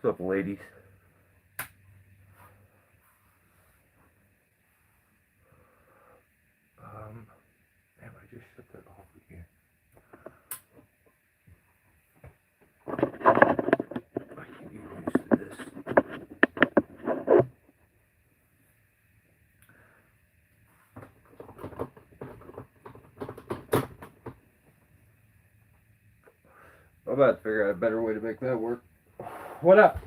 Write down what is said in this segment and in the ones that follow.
up, ladies? Damn, I just shut that off again. I can't get used to this. I'm about to figure out a better way to make that work. What up?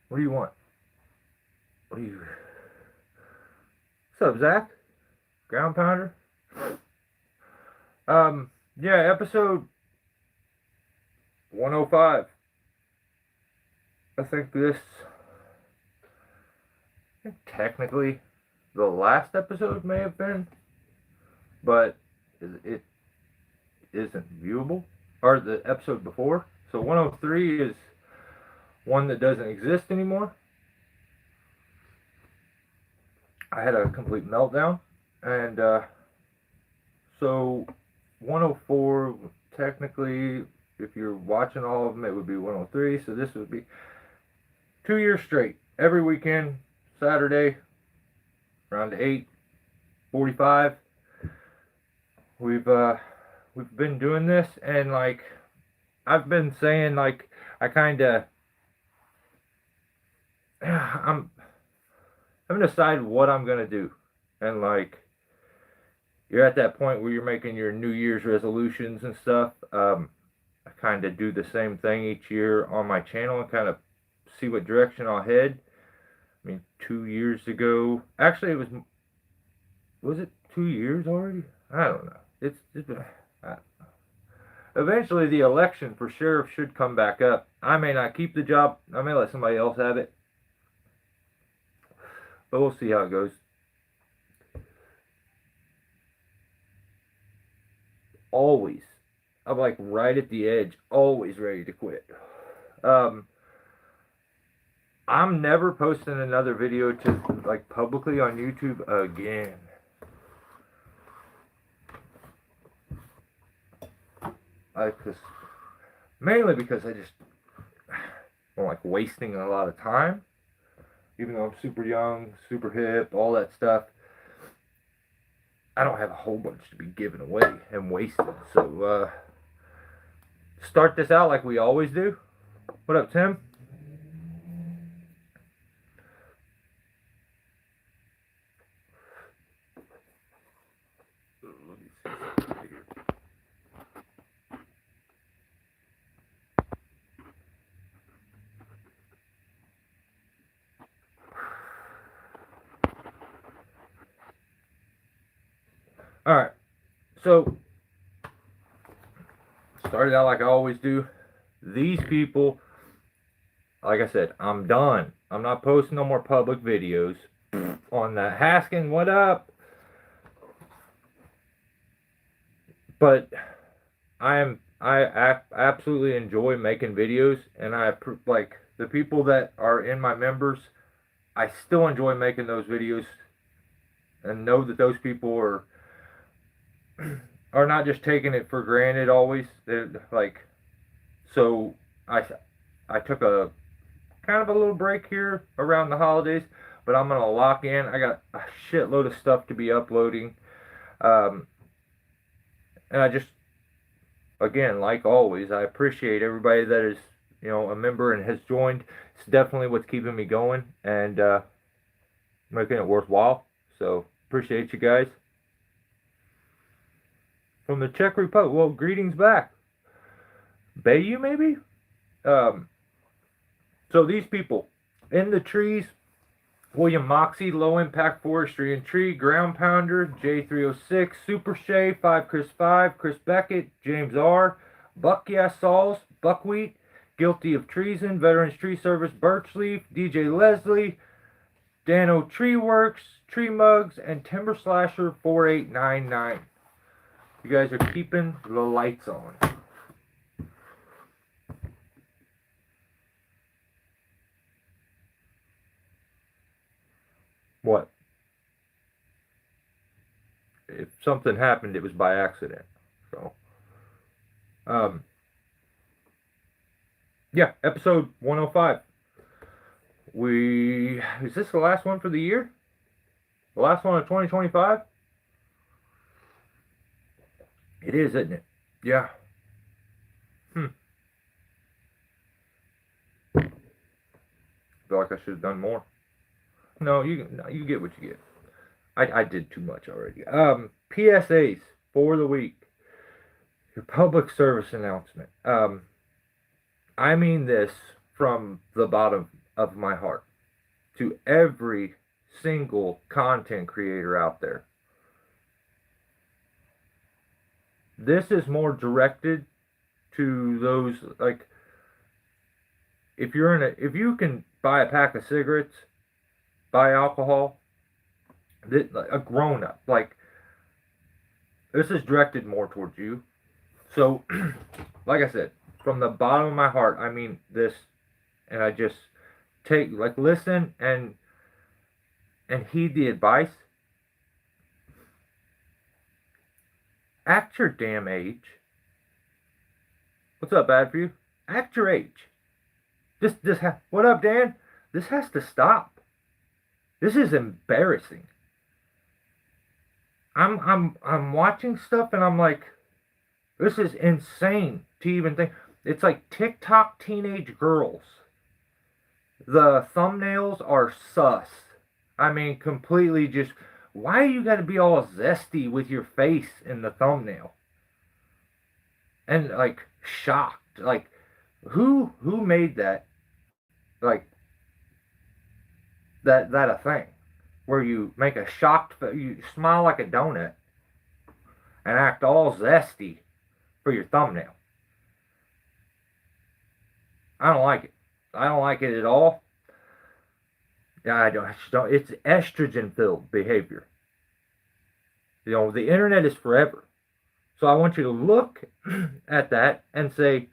What do you want? What do you... What's up, Zach? Ground pounder? Yeah, episode 105. I think technically the last episode may have been, but it isn't viewable, or the episode before. So 103 is one that doesn't exist anymore. I had a complete meltdown, and so 104, technically, if you're watching all of them, it would be 103. So this would be 2 years straight, every weekend, Saturday, around 8:45. We've been doing this, and like I've been saying, like I kind of I'm having to decide what I'm gonna do, and like you're at that point where you're making your New Year's resolutions and stuff. I kind of do the same thing each year on my channel and kind of see what direction I'll head. I mean, 2 years ago, actually, was it 2 years already? I don't know. It's been, eventually the election for sheriff should come back up. I may not keep the job. I may let somebody else have it. But we'll see how it goes. Always. I'm like right at the edge. Always ready to quit. I'm never posting another video to like publicly on YouTube again. Mainly because I just don't like wasting a lot of time. Even though I'm super young, super hip, all that stuff, I don't have a whole bunch to be giving away and wasting. So, start this out like we always do. What up, Tim? Alright, so started out like I always do. These people, like I said, I'm done. I'm not posting no more public videos on that. Haskin, what up? But I absolutely enjoy making videos, and I like the people that are in my members. I still enjoy making those videos, and know that those people are not just taking it for granted always. They're like, so I took a kind of a little break here around the holidays, but I'm gonna lock in. I got a shitload of stuff to be uploading, and I just, again, like always, I appreciate everybody that is, a member and has joined. It's definitely what's keeping me going and making it worthwhile. So appreciate you guys. From the Czech Republic, well, greetings back. Bayou, maybe? So these people, in the trees, William Moxie, Low Impact Forestry and Tree, Ground Pounder, J306, Super Shay, 5 Chris 5, Chris Beckett, James R, Buck Sauls, Buckwheat, Guilty of Treason, Veterans Tree Service, Birchleaf, DJ Leslie, Dano Tree Works, Tree Mugs, and Timber Slasher 4899. You guys are keeping the lights on. What? If something happened, it was by accident. So, Yeah, episode 105. Is this the last one for the year? The last one of 2025? It is, isn't it? Yeah. Hmm. Feel like I should have done more. No, you get what you get. I did too much already. PSAs for the week. Your public service announcement. I mean this from the bottom of my heart to every single content creator out there. This is more directed to those, like, if you can buy a pack of cigarettes, buy alcohol, a grown up, like, this is directed more towards you. So, like I said, from the bottom of my heart, I mean this, and I just listen and heed the advice. Act your damn age. What's up, bad for you? Act your age. What up, Dan? This has to stop. This is embarrassing. I'm watching stuff and I'm like, this is insane to even think. It's like TikTok teenage girls. The thumbnails are sus. I mean, completely just, why you gotta be all zesty with your face in the thumbnail? And like shocked. Like, who made that? Like, that a thing where you make a shocked, you smile like a donut and act all zesty for your thumbnail. I don't like it. I don't like it at all. Yeah, I just don't. It's estrogen filled behavior. You know, the internet is forever. So I want you to look at that and say,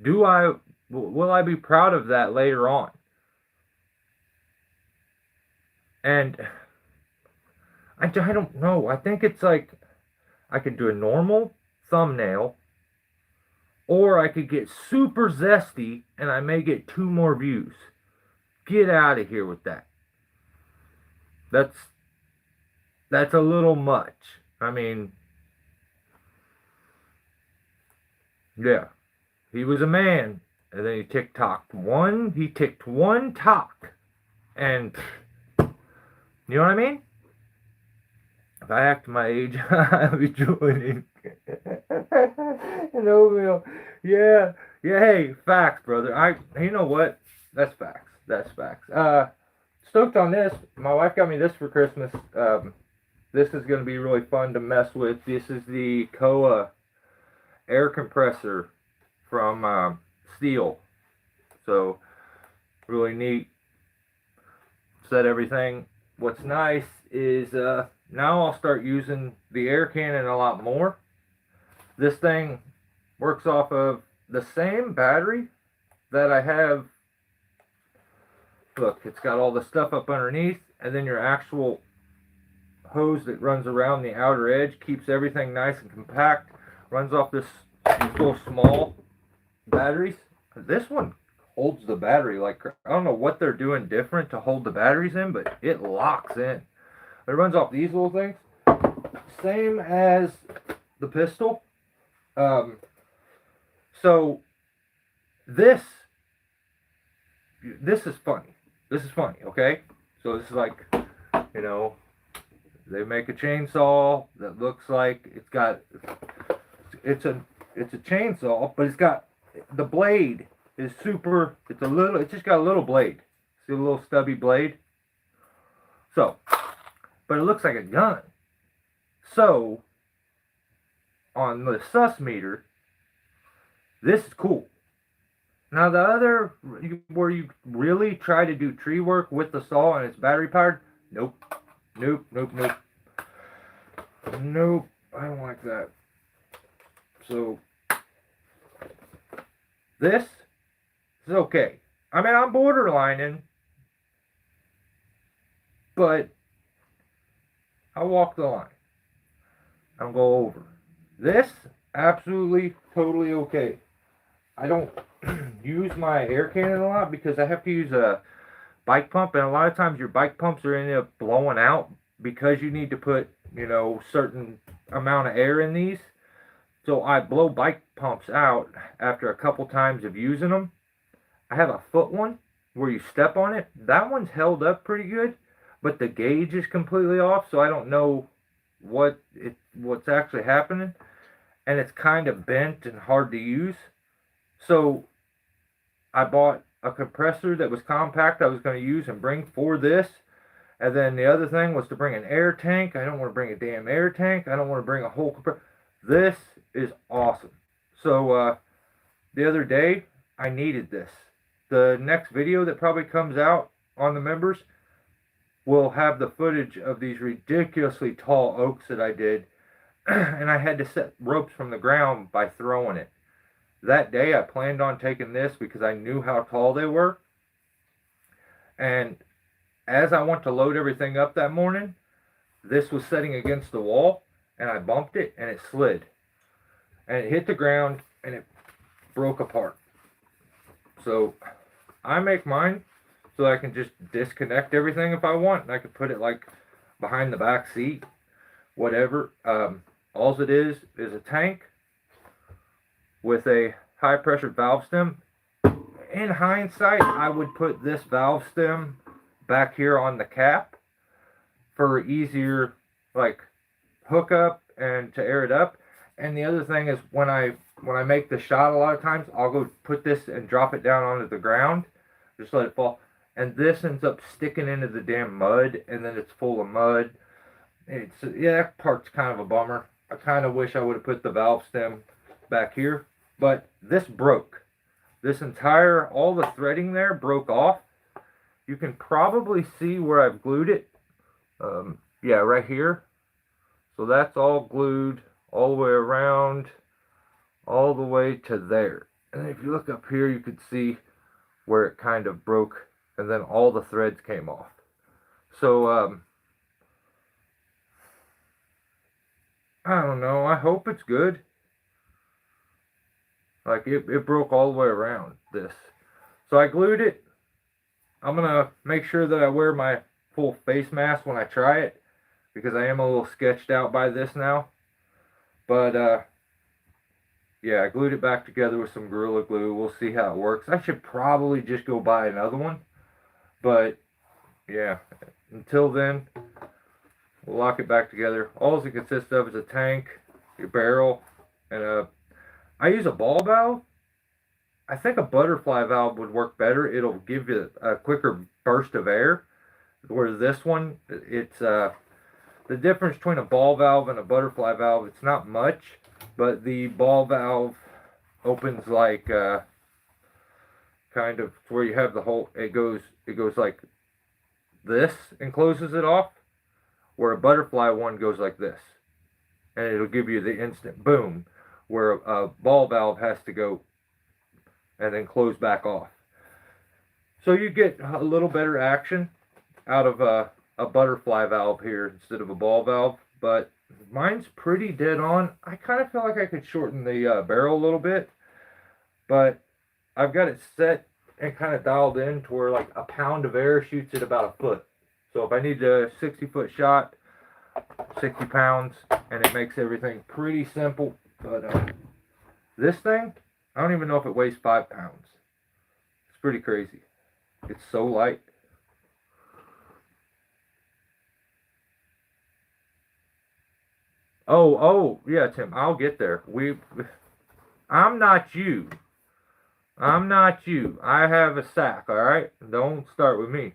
will I be proud of that later on? And I don't know. I think it's like, I could do a normal thumbnail, or I could get super zesty and I may get 2 more views. Get out of here with that. That's a little much. I mean, yeah. He was a man, and then he ticked one talk. And you know what I mean? If I act my age, I'll be joining an oatmeal. Yeah, yeah. Hey, facts, brother. You know what? That's facts. That's facts. Stoked on this. My wife got me this for Christmas. This is going to be really fun to mess with. This is the Koa air compressor from Steel. So, really neat. Set everything. What's nice is now I'll start using the air cannon a lot more. This thing works off of the same battery that I have. Look, it's got all the stuff up underneath, and then your actual hose that runs around the outer edge keeps everything nice and compact. Runs off these little small batteries. This one holds the battery like, I don't know what they're doing different to hold the batteries in, but it locks in. It runs off these little things, same as the pistol. So this is funny. This is funny, okay? So this is like, you know, they make a chainsaw that looks like it's a chainsaw, but it's got, the blade is super, it's just got a little blade. See a little stubby blade? So, but it looks like a gun. So, on the sus meter, this is cool. Now the other, where you really try to do tree work with the saw and it's battery powered, nope. Nope, nope, nope. Nope, I don't like that. So, this is okay. I mean, I'm borderlining, but I walk the line. I don't go over. This, absolutely, totally okay. I don't use my air cannon a lot because I have to use a bike pump, and a lot of times your bike pumps are ended up blowing out because you need to put, certain amount of air in these. So I blow bike pumps out after a couple times of using them. I have a foot one where you step on it. That one's held up pretty good, but the gauge is completely off, so I don't know what's actually happening, and it's kind of bent and hard to use. So I bought a compressor that was compact I was going to use and bring for this. And then the other thing was to bring an air tank. I don't want to bring a damn air tank. I don't want to bring a whole compressor. This is awesome. So the other day, I needed this. The next video that probably comes out on the members will have the footage of these ridiculously tall oaks that I did. And I had to set ropes from the ground by throwing it. That day, I planned on taking this because I knew how tall they were. And as I went to load everything up that morning, this was setting against the wall, and I bumped it, and it slid. And it hit the ground, and it broke apart. So I make mine so I can just disconnect everything if I want, and I can put it like behind the back seat, whatever. All it is a tank with a high pressure valve stem. In hindsight, I would put this valve stem back here on the cap for easier like hookup and to air it up. And the other thing is when I make the shot, a lot of times I'll go put this and drop it down onto the ground, just let it fall, and this ends up sticking into the damn mud, and then it's full of mud. That part's kind of a bummer. I kind of wish I would have put the valve stem back here. But this broke. All the threading there broke off. You can probably see where I've glued it. Yeah, right here. So that's all glued all the way around, all the way to there. And if you look up here, you could see where it kind of broke, and then all the threads came off. So, I don't know. I hope it's good. Like, it broke all the way around this. So I glued it. I'm going to make sure that I wear my full face mask when I try it, because I am a little sketched out by this now. But, yeah, I glued it back together with some Gorilla Glue. We'll see how it works. I should probably just go buy another one. But, yeah, until then, we'll lock it back together. All it consists of is a tank, your barrel, and I use a ball valve. I think a butterfly valve would work better. It'll give you a quicker burst of air. Where this one, it's the difference between a ball valve and a butterfly valve, it's not much, but the ball valve opens like kind of where you have the hole. It goes like this and closes it off, where a butterfly one goes like this, and it'll give you the instant boom, where a ball valve has to go and then close back off. So you get a little better action out of a butterfly valve here instead of a ball valve, but mine's pretty dead on. I kind of feel like I could shorten the barrel a little bit, but I've got it set and kind of dialed in to where like a pound of air shoots at about a foot. So if I need a 60-foot shot, 60 pounds, and it makes everything pretty simple. But this thing, I don't even know if it weighs 5 pounds. It's pretty crazy. It's so light. Oh, yeah, Tim, I'll get there. I'm not you. I'm not you. I have a sack, alright? Don't start with me.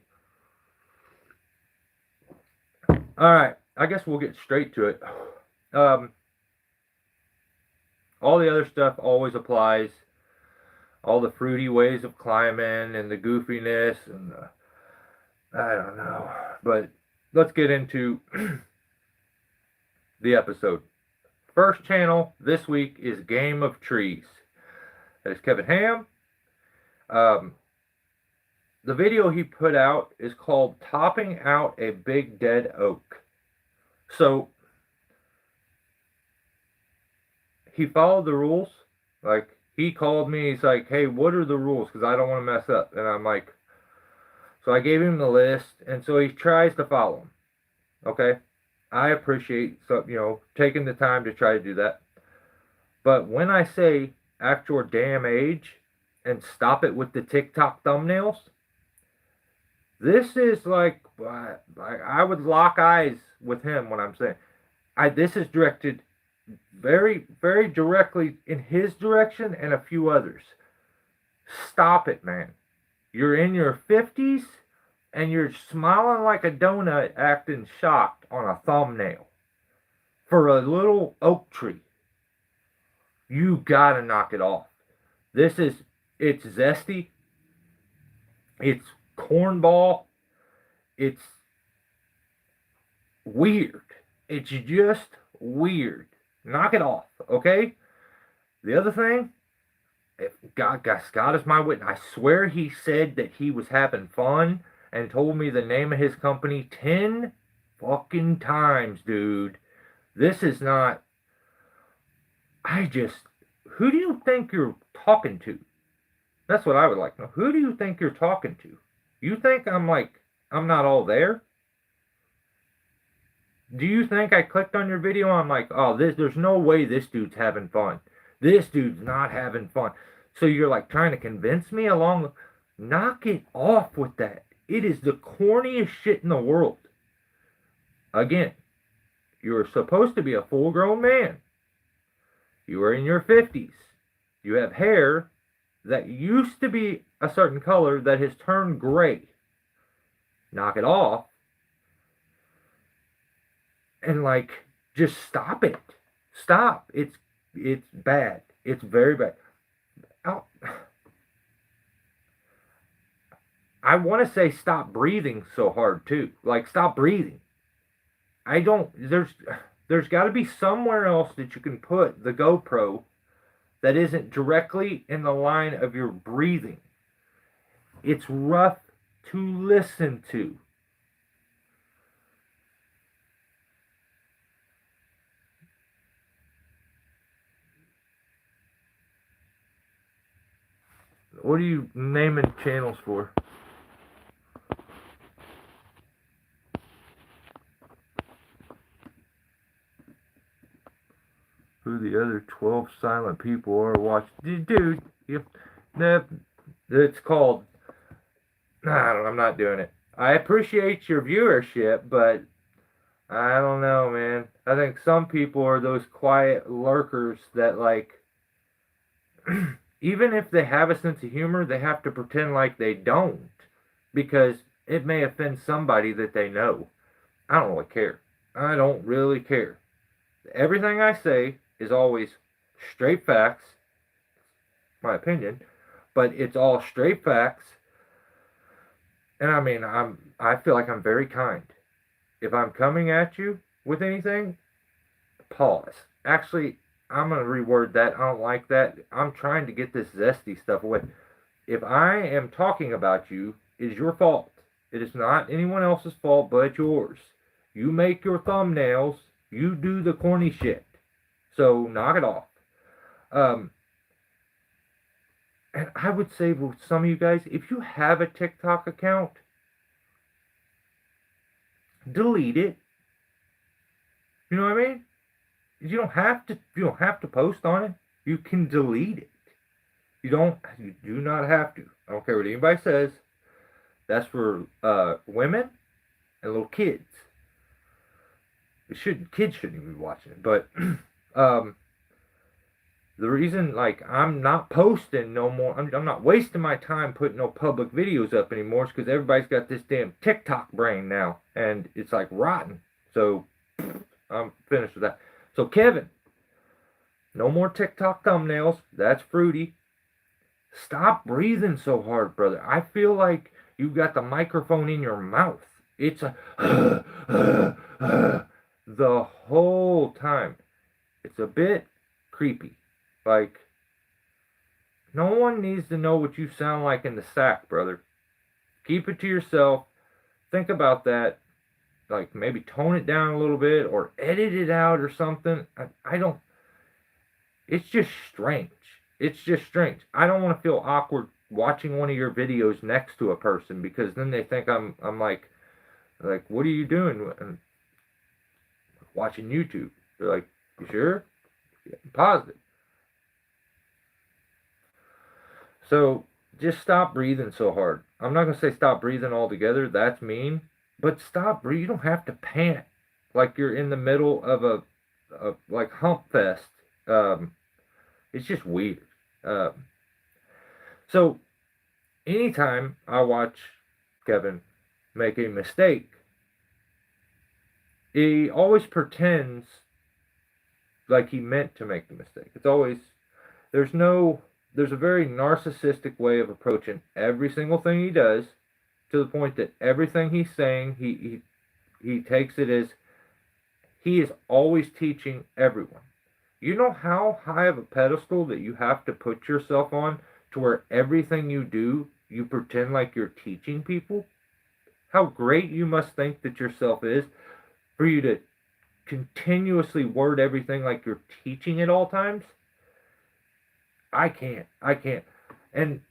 Alright, I guess we'll get straight to it. All the other stuff always applies. All the fruity ways of climbing and the goofiness and I don't know. But let's get into the episode. First channel this week is Game of Trees. That is Kevin Ham. The video he put out is called Topping Out a Big Dead Oak. So he followed the rules. Like, he called me. He's like, hey, what are the rules? Because I don't want to mess up. And I'm like, so I gave him the list, and so he tries to follow them. Okay, I appreciate taking the time to try to do that. But when I say act your damn age and stop it with the TikTok thumbnails, this is like I would lock eyes with him when I'm saying this is directed very, very directly in his direction and a few others. Stop it, man. You're in your 50s and you're smiling like a donut acting shocked on a thumbnail for a little oak tree. You gotta knock it off. It's zesty. It's cornball. It's weird. It's just weird. Knock it off, okay? The other thing, if God is my witness. I swear he said that he was having fun and told me the name of his company 10 fucking times, dude. This is not. Who do you think you're talking to? That's what I would like to know. Who do you think you're talking to? You think I'm not all there? Do you think I clicked on your video? I'm like, oh, there's no way this dude's having fun. This dude's not having fun. So you're like trying to convince me along. Knock it off with that. It is the corniest shit in the world. Again, you're supposed to be a full-grown man. You are in your 50s. You have hair that used to be a certain color that has turned gray. Knock it off. And just stop it. Stop. It's bad. It's very bad. I want to say stop breathing so hard too. Stop breathing. There's got to be somewhere else that you can put the GoPro that isn't directly in the line of your breathing. It's rough to listen to. What are you naming channels for? Who the other 12 silent people are watching? Dude, it's called. I'm not doing it. I appreciate your viewership, but I don't know, man. I think some people are those quiet lurkers that even if they have a sense of humor, they have to pretend like they don't because it may offend somebody that they know. I don't really care. I don't really care. Everything I say is always straight facts, my opinion, but it's all straight facts. And I mean, I feel like I'm very kind. If I'm coming at you with anything, pause. Actually, I'm going to reword that. I don't like that. I'm trying to get this zesty stuff away. If I am talking about you, it is your fault. It is not anyone else's fault but yours. You make your thumbnails. You do the corny shit. So knock it off. And I would say with some of you guys, if you have a TikTok account, delete it. You know what I mean? You don't have to post on it. You can delete it. You do not have to. I don't care what anybody says. That's for women and little kids. Kids shouldn't even be watching it. But the reason I'm not posting no more, I'm not wasting my time putting no public videos up anymore is because everybody's got this damn TikTok brain now, and it's rotten. So I'm finished with that. So Kevin, no more TikTok thumbnails. That's fruity. Stop breathing so hard, brother. I feel like you got the microphone in your mouth. It's the whole time. It's a bit creepy. No one needs to know what you sound like in the sack, brother. Keep it to yourself. Think about that. Maybe tone it down a little bit or edit it out or something. I don't. It's just strange. It's just strange. I don't want to feel awkward watching one of your videos next to a person because then they think I'm like what are you doing? And watching YouTube. They're like, you sure? Yeah, positive. So just stop breathing so hard. I'm not gonna say stop breathing altogether. That's mean. But stop breathing. You don't have to pant like you're in the middle of a like hump fest. Um, it's just weird. Um, so anytime I watch Kevin make a mistake, he always pretends like he meant to make the mistake. It's always there's no there's a very narcissistic way of approaching every single thing he does to the point that everything he's saying he takes it as he is always teaching everyone. You know how high of a pedestal that you have to put yourself on to where everything you do you pretend like you're teaching people? How great you must think that yourself is for you to continuously word everything like you're teaching at all times. I can't. I can't. And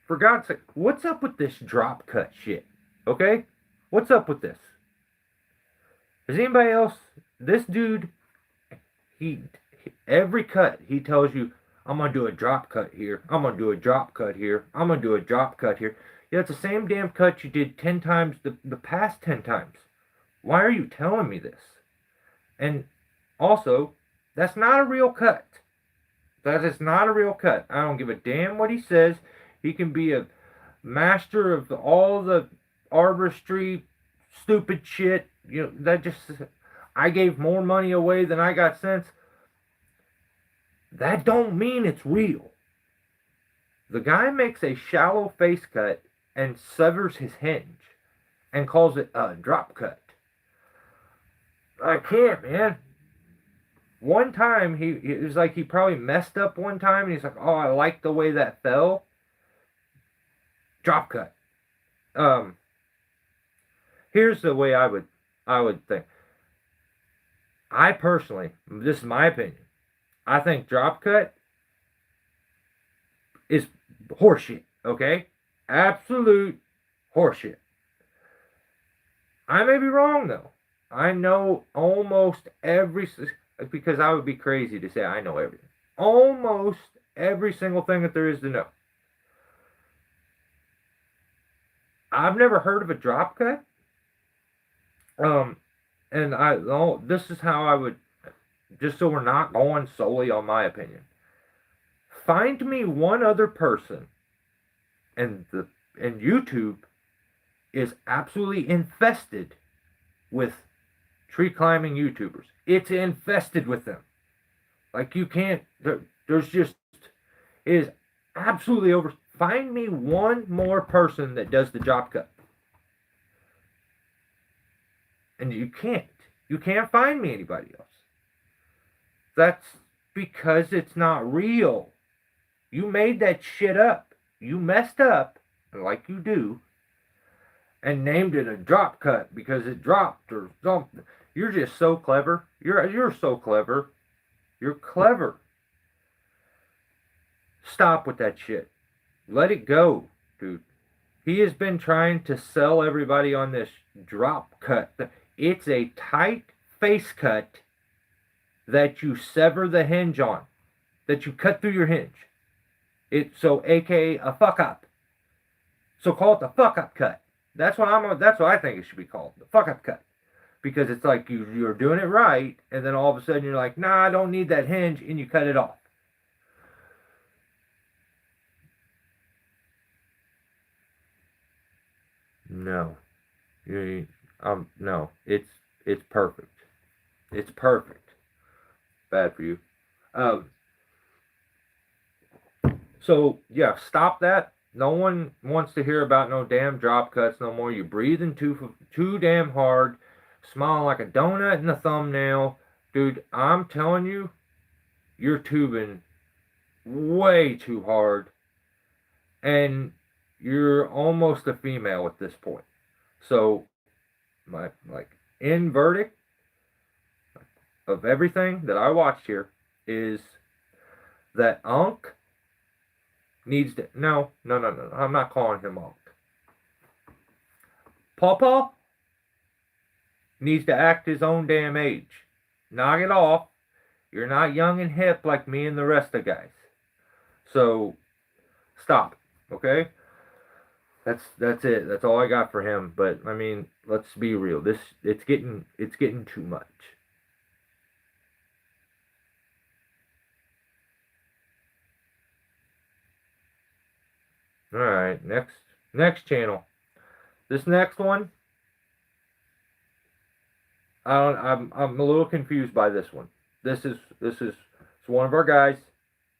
for God's sake, what's up with this drop cut shit? Okay? What's up with this? Is anybody else? This dude, he every cut he tells you, I'm gonna do a drop cut here. I'm gonna do a drop cut here. I'm gonna do a drop cut here. Yeah, it's the same damn cut you did 10 times the past 10 times. Why are you telling me this? And also, that's not a real cut. That is not a real cut. I don't give a damn what he says. He can be a master of all the artistry, stupid shit. You know, that just, I gave more money away than I got sense. That don't mean it's real. The guy makes a shallow face cut and severs his hinge and calls it a drop cut. I can't, man. One time it was like he probably messed up one time and he's like, oh, I like the way that fell. Drop cut. Here's the way I would think. I personally, this is my opinion, I think drop cut is horseshit, okay? Absolute horseshit. I may be wrong though. I know almost every, because I would be crazy to say I know everything. Almost every single thing that there is to know. I've never heard of a drop cut. And this is how I would, just so we're not going solely on my opinion. Find me one other person, and YouTube is absolutely infested with tree climbing YouTubers. It's infested with them. Like you can't. There's just it is absolutely over. Find me one more person that does the drop cut. And you can't. You can't find me anybody else. That's because it's not real. You made that shit up. You messed up, like you do, and named it a drop cut because it dropped or something. You're just so clever. You're so clever. You're clever. Stop with that shit. Let it go, dude. He has been trying to sell everybody on this drop cut. It's a tight face cut that you sever the hinge on, that you cut through your hinge. So aka a fuck up. So call it the fuck up cut. That's what I think it should be called, the fuck up cut. Because it's like you're doing it right, and then all of a sudden you're like, nah, I don't need that hinge, and you cut it off. No. No. It's perfect. It's perfect. Bad for you. Um, so yeah, stop that. No one wants to hear about no damn drop cuts no more. You're breathing too damn hard, smiling like a donut in the thumbnail. Dude, I'm telling you, you're tubing way too hard. And you're almost a female at this point. So my end verdict of everything that I watched here is that Unc needs to... No. I'm not calling him Unc. Pawpaw needs to act his own damn age. Knock it off. You're not young and hip like me and the rest of the guys. So, stop. Okay? That's it. That's all I got for him. But I mean, let's be real. It's getting too much. All right, next channel. This next one, I'm a little confused by this one. This is it's one of our guys.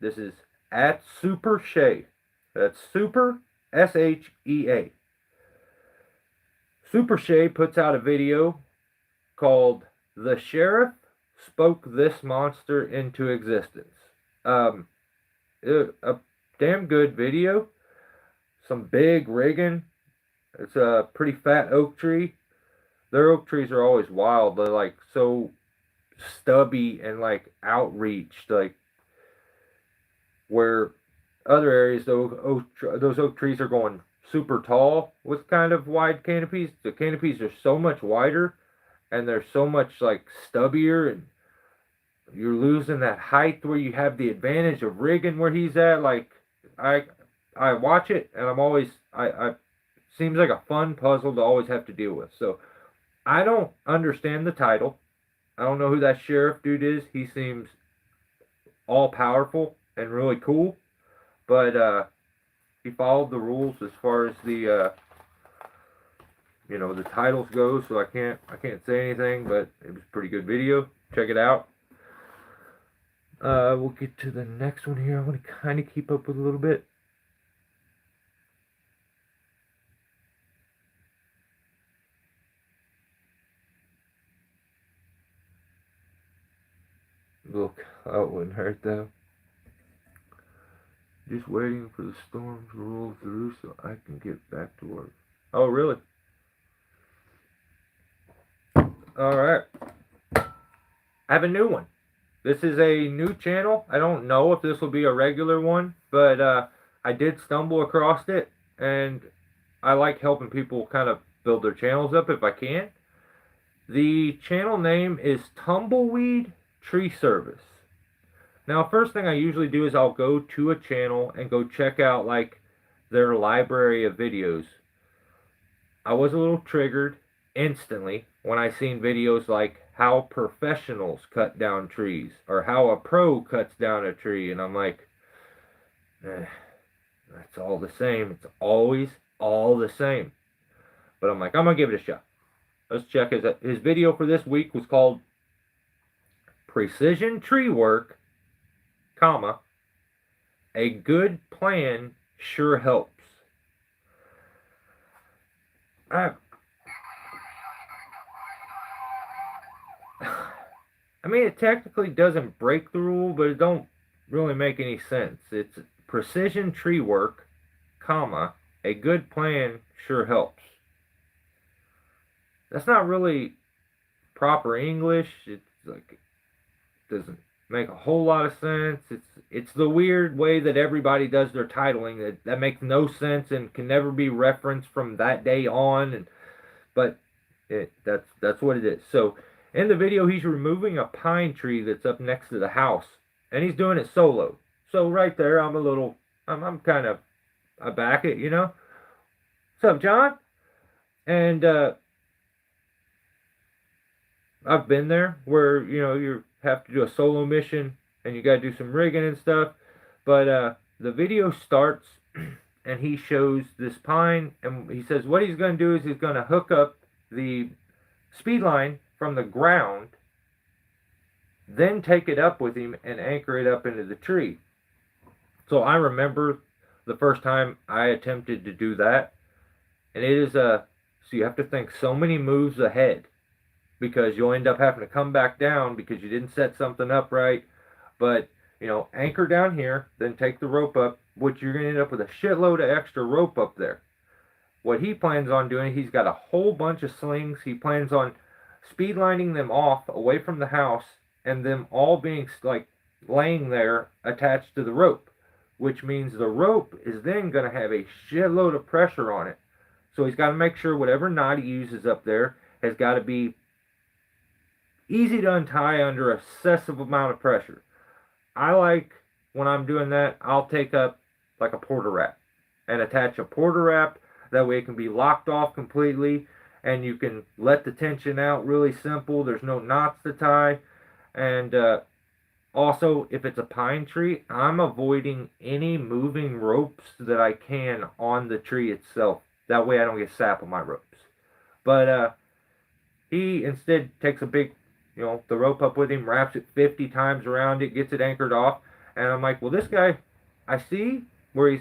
This is at Super Shea. That's Super SHEA. Super Shea puts out a video called "The Sheriff Spoke This Monster into Existence." A damn good video. Some big rigging. It's a pretty fat oak tree. Their oak trees are always wild. They're like so stubby and like outreached, like where other areas those oak trees are going super tall with kind of wide canopies. The canopies are so much wider and they're so much like stubbier, and you're losing that height where you have the advantage of rigging where he's at. Like I watch it and I'm always I seems like a fun puzzle to always have to deal with. So I don't understand the title. I don't know who that sheriff dude is. He seems all powerful and really cool, but he followed the rules as far as the the titles go. So I can't say anything, but it was a pretty good video. Check it out. We'll get to the next one here. I want to kind of keep up with a little bit. Look, that wouldn't hurt though. Just waiting for the storm to roll through so I can get back to work. Oh, really? Alright. I have a new one. This is a new channel. I don't know if this will be a regular one, but I did stumble across it, and I like helping people kind of build their channels up if I can. The channel name is Tumbleweed Tree Service. Now, first thing I usually do is I'll go to a channel and go check out like their library of videos. I was a little triggered instantly when I seen videos like how professionals cut down trees or how a pro cuts down a tree, and I'm like, that's all the same. It's always all the same. But I'm like, I'm gonna give it a shot. Let's check his video for this week was called Precision Tree Work, comma, a good plan sure helps. I mean, it technically doesn't break the rule, but it don't really make any sense. It's precision tree work, comma, a good plan sure helps. That's not really proper English. It's like, it doesn't make a whole lot of sense. It's the weird way that everybody does their titling that makes no sense and can never be referenced from that day on. But that's what it is. So in the video, he's removing a pine tree that's up next to the house, and he's doing it solo. So right there, I'm kind of, I back it, What's up, John? And I've been there where, you have to do a solo mission and you got to do some rigging and stuff. But the video starts and he shows this pine, and he says what he's going to do is he's going to hook up the speed line from the ground, then take it up with him and anchor it up into the tree. So I remember the first time I attempted to do that, and it is so you have to think so many moves ahead, because you'll end up having to come back down because you didn't set something up right. But anchor down here, then take the rope up, which you're going to end up with a shitload of extra rope up there. What he plans on doing, he's got a whole bunch of slings. He plans on speed lining them off away from the house, and them all being like laying there attached to the rope, which means the rope is then going to have a shitload of pressure on it. So he's got to make sure whatever knot he uses up there has got to be easy to untie under excessive amount of pressure. I like, when I'm doing that, I'll take up like a porter wrap and attach a porter wrap. That way it can be locked off completely and you can let the tension out really simple. There's no knots to tie. And also, if it's a pine tree, I'm avoiding any moving ropes that I can on the tree itself. That way I don't get sap on my ropes. But he instead takes a big, the rope up with him, wraps it 50 times around it, gets it anchored off. And I'm like, well, this guy, I see where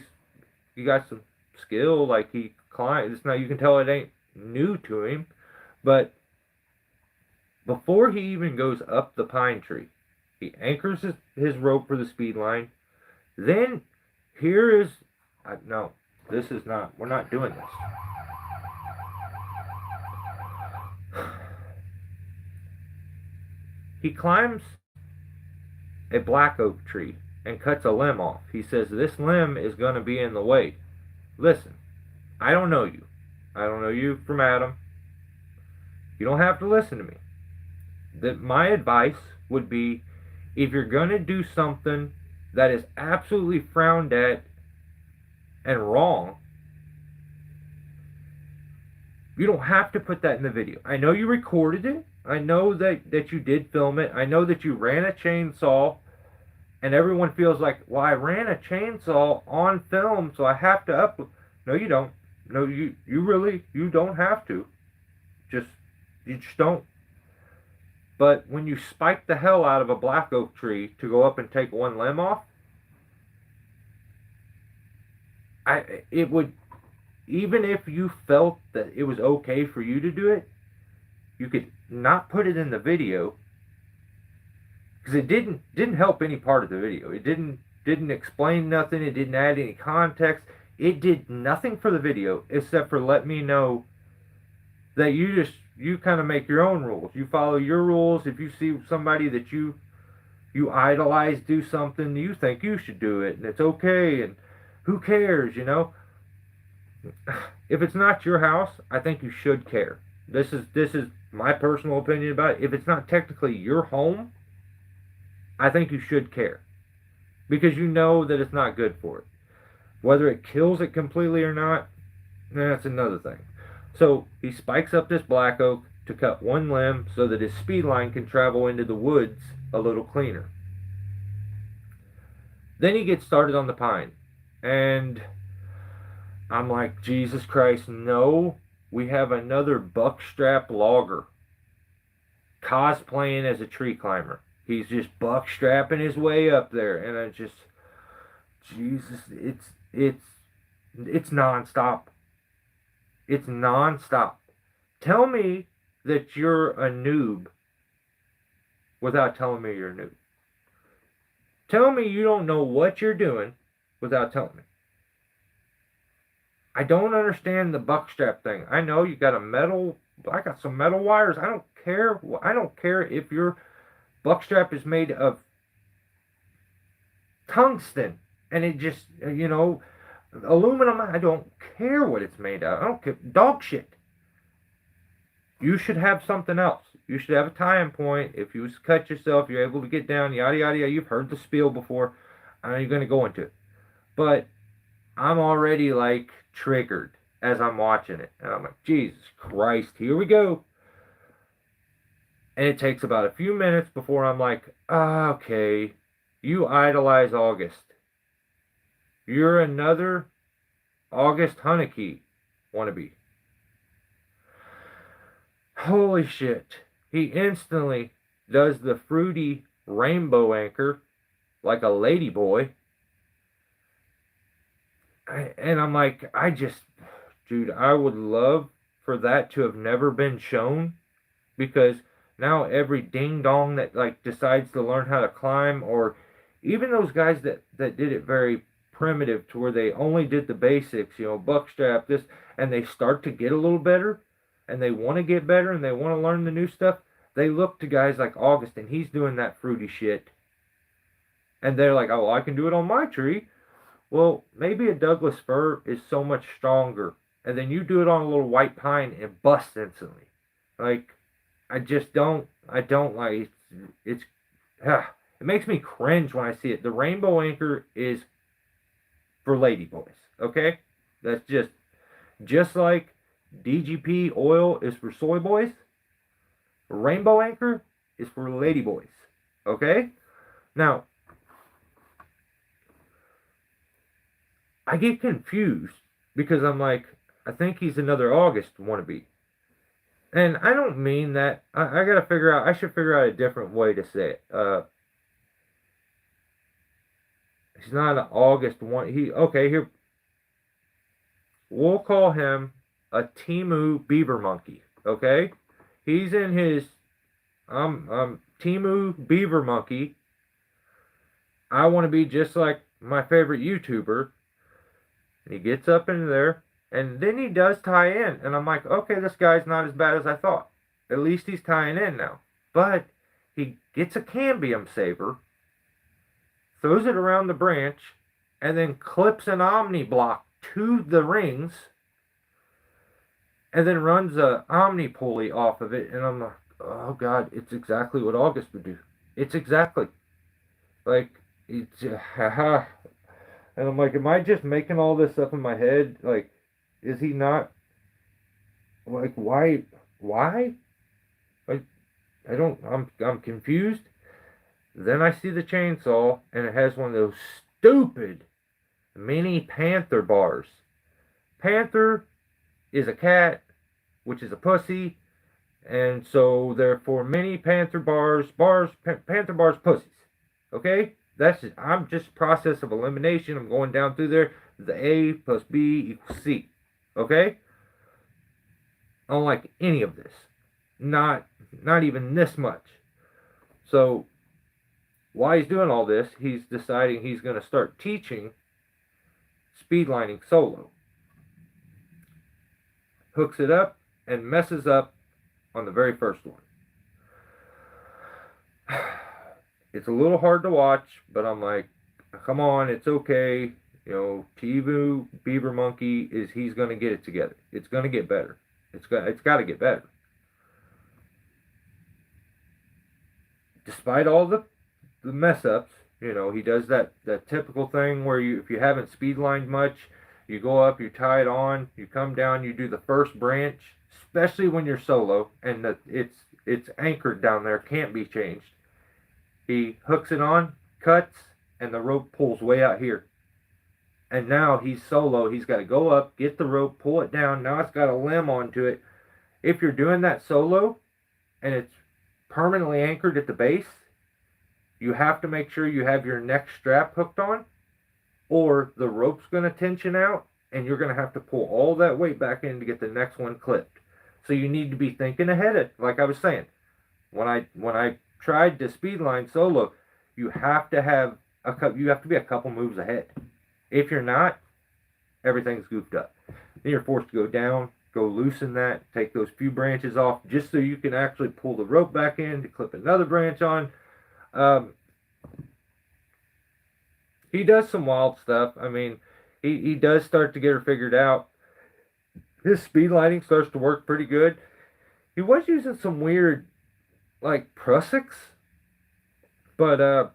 he got some skill, like he climbs. It's not, you can tell it ain't new to him. But before he even goes up the pine tree, he anchors his rope for the speed line. Then here is, no, this is not, we're not doing this. He climbs a black oak tree and cuts a limb off. He says, this limb is going to be in the way. Listen, I don't know you. I don't know you from Adam. You don't have to listen to me. My advice would be, if you're going to do something that is absolutely frowned at and wrong, you don't have to put that in the video. I know you recorded it. I know that you did film it. I know that you ran a chainsaw, and everyone feels like, well, I ran a chainsaw on film, so I have to upload. No, you don't. No, you don't have to. You just don't. But when you spike the hell out of a black oak tree to go up and take one limb off, it would, even if you felt that it was okay for you to do it, you could not put it in the video, because it didn't help any part of the video. It didn't explain nothing. It didn't add any context. It did nothing for the video except for let me know that you kind of make your own rules. You follow your rules. If you see somebody that you idolize do something, you think you should do it, and it's okay, and who cares, If it's not your house, I think you should care. This is my personal opinion about it. If it's not technically your home, I think you should care, because you know that it's not good for it. Whether it kills it completely or not, that's another thing. So he spikes up this black oak to cut one limb so that his speed line can travel into the woods a little cleaner. Then he gets started on the pine, and I'm like, Jesus Christ, no. We have another buckstrap logger cosplaying as a tree climber. He's just buckstrapping his way up there, and I just, Jesus, it's nonstop. It's nonstop. Tell me that you're a noob without telling me you're a noob. Tell me you don't know what you're doing without telling me. I don't understand the buckstrap thing. I know you got I got some metal wires. I don't care if your buckstrap is made of tungsten and it just, aluminum. I don't care what it's made of. I don't care. Dog shit. You should have something else. You should have a tie-in point. If you cut yourself, you're able to get down, yada, yada, yada. You've heard the spiel before. I know you're going to go into it. But I'm already, triggered as I'm watching it. And I'm like, Jesus Christ, here we go. And it takes about a few minutes before I'm like, okay, you idolize August. You're another August Hunneke wannabe. Holy shit. He instantly does the fruity rainbow anchor like a ladyboy. And I'm like, dude, I would love for that to have never been shown, because now every ding-dong that decides to learn how to climb, or even those guys that did it very primitive to where they only did the basics, buckstrap, this, and they start to get a little better, and they want to get better, and they want to learn the new stuff, they look to guys like August, and he's doing that fruity shit. And they're like, oh, I can do it on my tree. Well, maybe a Douglas fir is so much stronger. And then you do it on a little white pine and bust instantly. Like, I don't like it's it makes me cringe when I see it. The rainbow anchor is for lady boys, okay? That's just like DGP oil is for soy boys. Rainbow anchor is for lady boys, okay? Now, I get confused because I'm like, I think he's another August wannabe. And I don't mean that. I gotta figure out, I should figure out a different way to say it. He's not an August one. Okay, here, we'll call him a Timu beaver monkey, okay? He's in his, Timu beaver monkey. I want to be just like my favorite YouTuber. And he gets up into there, and then he does tie in. And I'm like, okay, this guy's not as bad as I thought. At least he's tying in now. But he gets a cambium saber, throws it around the branch, and then clips an omni block to the rings, and then runs a omni pulley off of it. And I'm like, oh God, it's exactly what August would do. It's exactly like it's haha. And I'm like, am I just making all this up in my head? Like, is he not? Like, why? Why? Like, I don't. I'm confused. Then I see the chainsaw, and it has one of those stupid mini panther bars. Panther is a cat, which is a pussy, and so therefore mini panther panther bars, pussies. Okay? I'm just process of elimination. I'm going down through there. The A plus B equals C. Okay? I don't like any of this. Not even this much. So while he's doing all this, he's deciding he's going to start teaching speedlining solo. Hooks it up and messes up on the very first one. It's a little hard to watch, but I'm like, come on, it's okay. You know, Timu Beaver Monkey he's gonna get it together. It's gonna get better. It's got to get better. Despite all the mess ups, you know, he does that typical thing where if you haven't speedlined much, you go up, you tie it on, you come down, you do the first branch, especially when you're solo and it's anchored down there, can't be changed. He hooks it on, cuts, and the rope pulls way out here. And now he's solo. He's got to go up, get the rope, pull it down. Now it's got a limb onto it. If you're doing that solo and it's permanently anchored at the base, you have to make sure you have your next strap hooked on, or the rope's going to tension out, and you're going to have to pull all that weight back in to get the next one clipped. So you need to be thinking ahead. Like I was saying, when I tried to speedline solo, you have to be a couple moves ahead. If you're not, everything's goofed up. Then you're forced to go down, go loosen that, take those few branches off, just so you can actually pull the rope back in to clip another branch on. He does some wild stuff. I mean, he does start to get her figured out. His speed lighting starts to work pretty good. He was using some weird, like, Prussics, but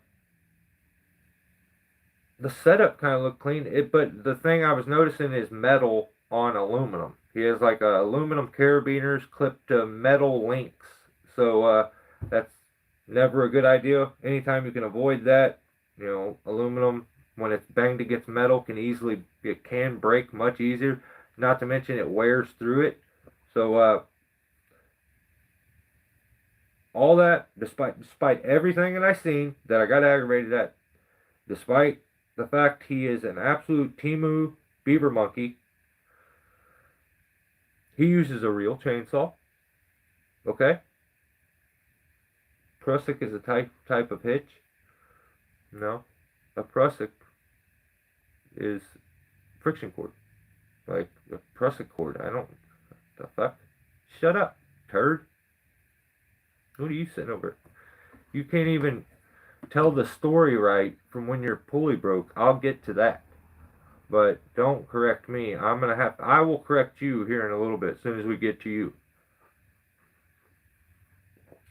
the setup kind of looked clean. But the thing I was noticing is metal on aluminum. He has like aluminum carabiners clipped to metal links. So that's never a good idea. Anytime you can avoid that, you know, aluminum, when it's banged against metal, it can break much easier. Not to mention it wears through it. So all that, despite everything that I seen that I got aggravated at, despite the fact he is an absolute Timu beaver monkey, he uses a real chainsaw. Okay? Prussic is a type of hitch. No. A Prussic is friction cord. Like a Prussic cord. I don't... The fuck? Shut up, turd. What are you sitting over? You can't even... tell the story right from when your pulley broke, I'll get to that. But don't correct me. I will correct you here in a little bit as soon as we get to you.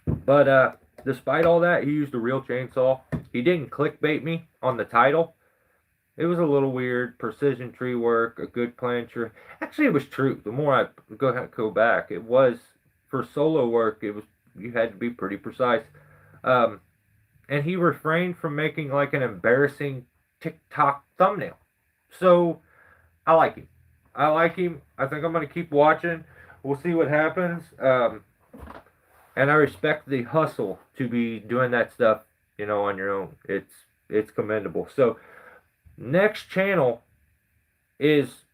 But despite all that, he used a real chainsaw. He didn't clickbait me on the title. It was a little weird. Precision tree work, a good planter. Actually, it was true. The more I go back, it was for solo work. It was you had to be pretty precise. Um, and he refrained from making like an embarrassing TikTok thumbnail. So I like him. I like him. I think I'm gonna keep watching. We'll see what happens. And I respect the hustle to be doing that stuff, on your own. It's commendable. So next channel is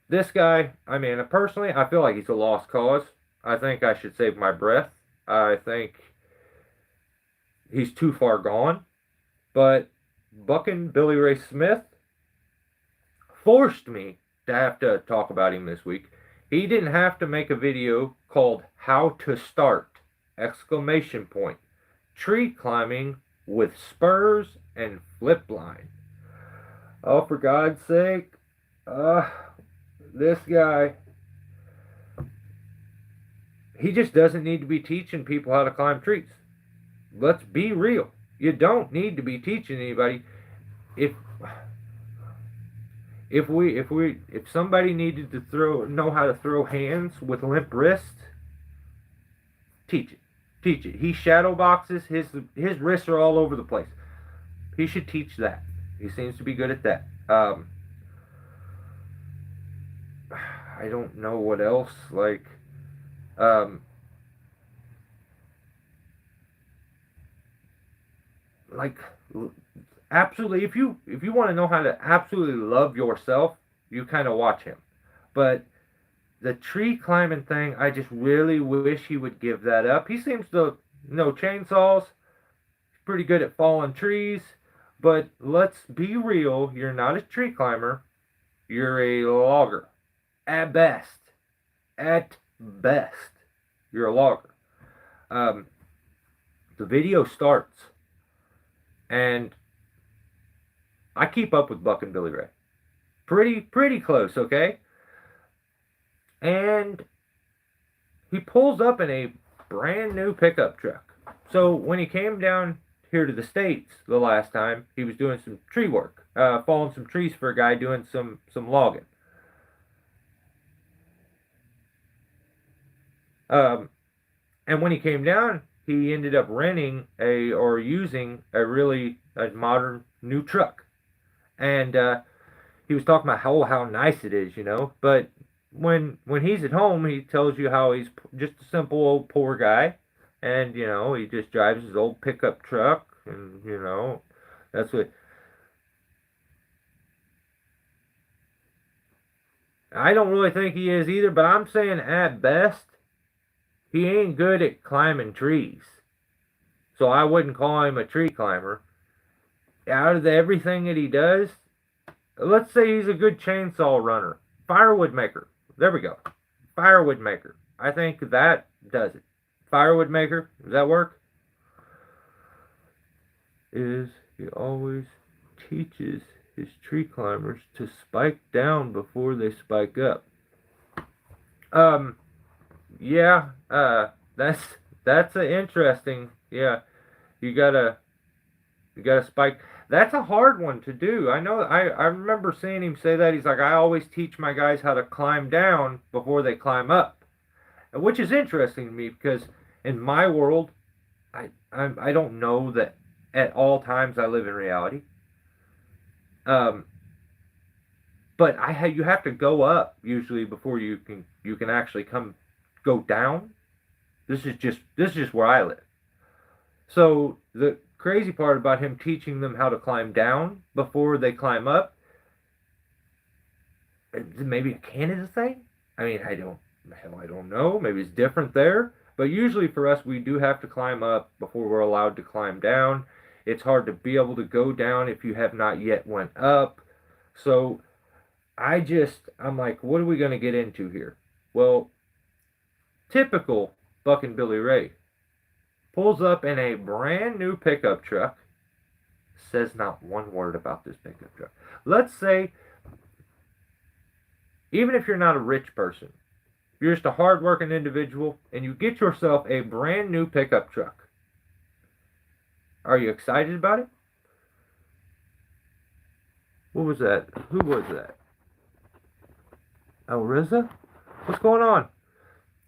this guy. I mean, personally, I feel like he's a lost cause. I think I should save my breath. I think he's too far gone. But Buckin' Billy Ray Smith forced me to have to talk about him this week. He didn't have to make a video called How to Start! Exclamation point. Tree climbing with spurs and flip line. Oh, for God's sake. This guy, he just doesn't need to be teaching people how to climb trees. Let's be real. You don't need to be teaching anybody. If somebody needed to know how to throw hands with limp wrists, teach it. Teach it. He shadow boxes. His wrists are all over the place. He should teach that. He seems to be good at that. I don't know what else. Like absolutely. If you want to know how to absolutely love yourself, you kind of watch him. But the tree climbing thing, I just really wish he would give that up. He seems to know chainsaws. He's pretty good at falling trees. But let's be real. You're not a tree climber. You're a logger. At best. At best. You're a logger. The video starts. And I keep up with Buck and Billy Ray. Pretty close, okay? And he pulls up in a brand new pickup truck. So when he came down here to the States the last time, he was doing some tree work, falling some trees for a guy doing some logging. And when he came down, he ended up renting or using a really modern new truck. And he was talking about how nice it is, But when he's at home, he tells you how he's just a simple old poor guy, and he just drives his old pickup truck, and that's what. I don't really think he is either, but I'm saying at best, he ain't good at climbing trees. So I wouldn't call him a tree climber. Out of everything that he does, let's say he's a good chainsaw runner, firewood maker. There we go. Firewood maker. I think that does it. Firewood maker. Does that work? He always teaches his tree climbers to spike down before they spike up. Yeah, that's an interesting, yeah, you gotta spike. That's a hard one to do. I remember seeing him say that. He's like, I always teach my guys how to climb down before they climb up. Which is interesting to me because in my world, I don't know that at all times I live in reality. But you have to go up usually before you can actually go down. This is just where I live. So the crazy part about him teaching them how to climb down before they climb up, maybe a Canada thing. I mean, I don't know. Maybe it's different there. But usually for us, we do have to climb up before we're allowed to climb down. It's hard to be able to go down if you have not yet went up. So I'm like, what are we going to get into here? Well, typical Buck and Billy Ray pulls up in a brand new pickup truck. says not one word about this pickup truck. Let's say, even if you're not a rich person, you're just a hard-working individual, and you get yourself a brand new pickup truck. Are you excited about it? What was that? Who was that? Oh, Riza? What's going on?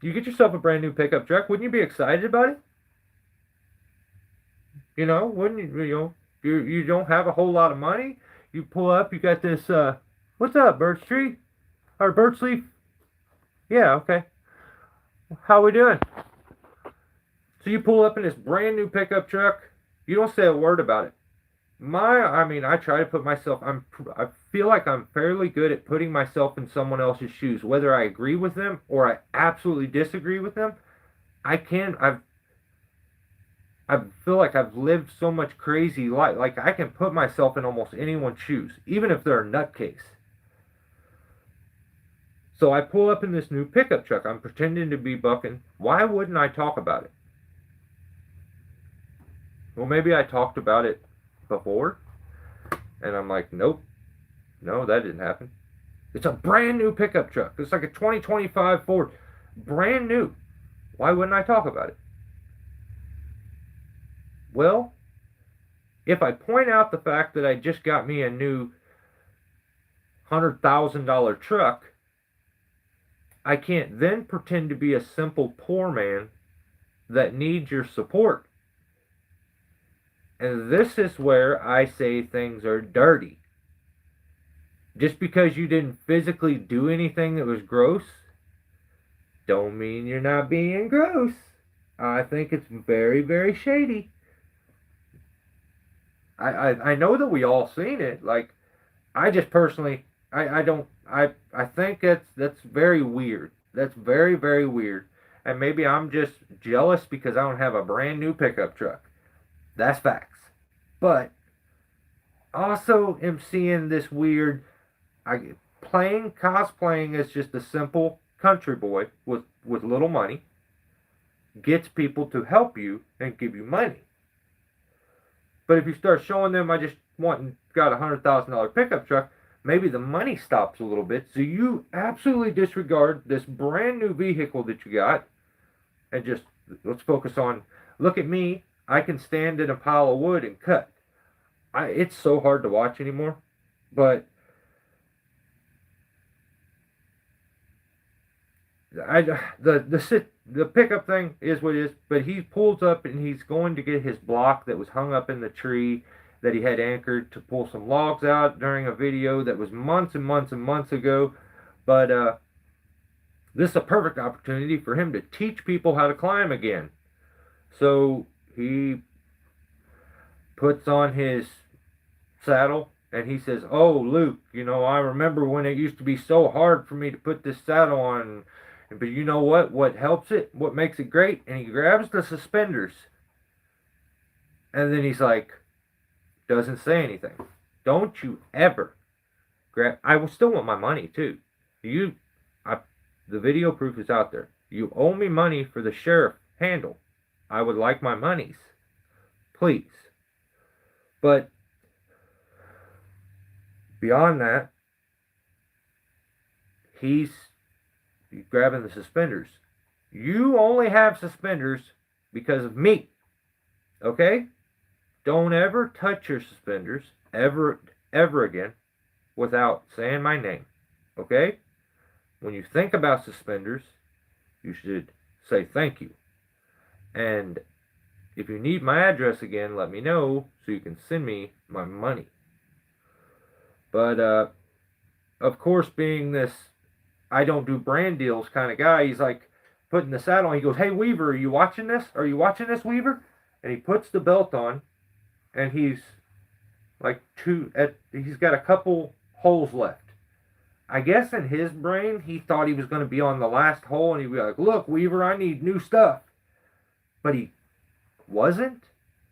You get yourself a brand new pickup truck, wouldn't you be excited about it? You know, wouldn't you? You don't have a whole lot of money. You pull up, you got this. What's up, birch tree or birch leaf? Yeah, okay. How we doing? So you pull up in this brand new pickup truck. You don't say a word about it. I try to put myself. I feel like I'm fairly good at putting myself in someone else's shoes, whether I agree with them or I absolutely disagree with them. I can. I feel like I've lived so much crazy life. Like I can put myself in almost anyone's shoes, even if they're a nutcase. So I pull up in this new pickup truck. I'm pretending to be bucking. Why wouldn't I talk about it? Well, maybe I talked about it before, and I'm like, nope, no, that didn't happen. It's a brand new pickup truck. It's like a 2025 Ford, brand new. Why wouldn't I talk about it? Well, if I point out the fact that I just got me a new $100,000 truck, I can't then pretend to be a simple poor man that needs your support. And this is where I say things are dirty. Just because you didn't physically do anything that was gross, don't mean you're not being gross. I think it's very, very shady. I know that we all seen it. Like, I just personally, I think that's very weird. That's very, very weird. And maybe I'm just jealous because I don't have a brand new pickup truck. That's facts. But also am seeing this weird, cosplaying as just a simple country boy with little money, gets people to help you and give you money. But if you start showing them I just got a $100,000 pickup truck, maybe the money stops a little bit. So you absolutely disregard this brand new vehicle that you got, and just let's focus on, look at me, I can stand in a pile of wood and cut. It's so hard to watch anymore, but the pickup thing is what it is. But he pulls up and he's going to get his block that was hung up in the tree that he had anchored to pull some logs out during a video that was months and months and months ago. But this is a perfect opportunity for him to teach people how to climb again. So he puts on his saddle and he says, "Oh, Luke, I remember when it used to be so hard for me to put this saddle on. But you know what? What helps it? What makes it great?" And he grabs the suspenders. And then he's like, doesn't say anything. Don't you ever grab. I will still want my money too. The video proof is out there. You owe me money for the sheriff handle. I would like my monies, please. But beyond that, he's grabbing the suspenders. You only have suspenders because of me. Okay? Don't ever touch your suspenders ever again without saying my name. Okay? When you think about suspenders, you should say thank you. And if you need my address again, let me know so you can send me my money. But of course, being this I don't do brand deals kind of guy, he's like putting the saddle on. He goes, "Hey Weaver, are you watching this? Are you watching this, Weaver?" And he puts the belt on, and he's like he's got a couple holes left. I guess in his brain, he thought he was going to be on the last hole, and he'd be like, "Look, Weaver, I need new stuff." But he wasn't.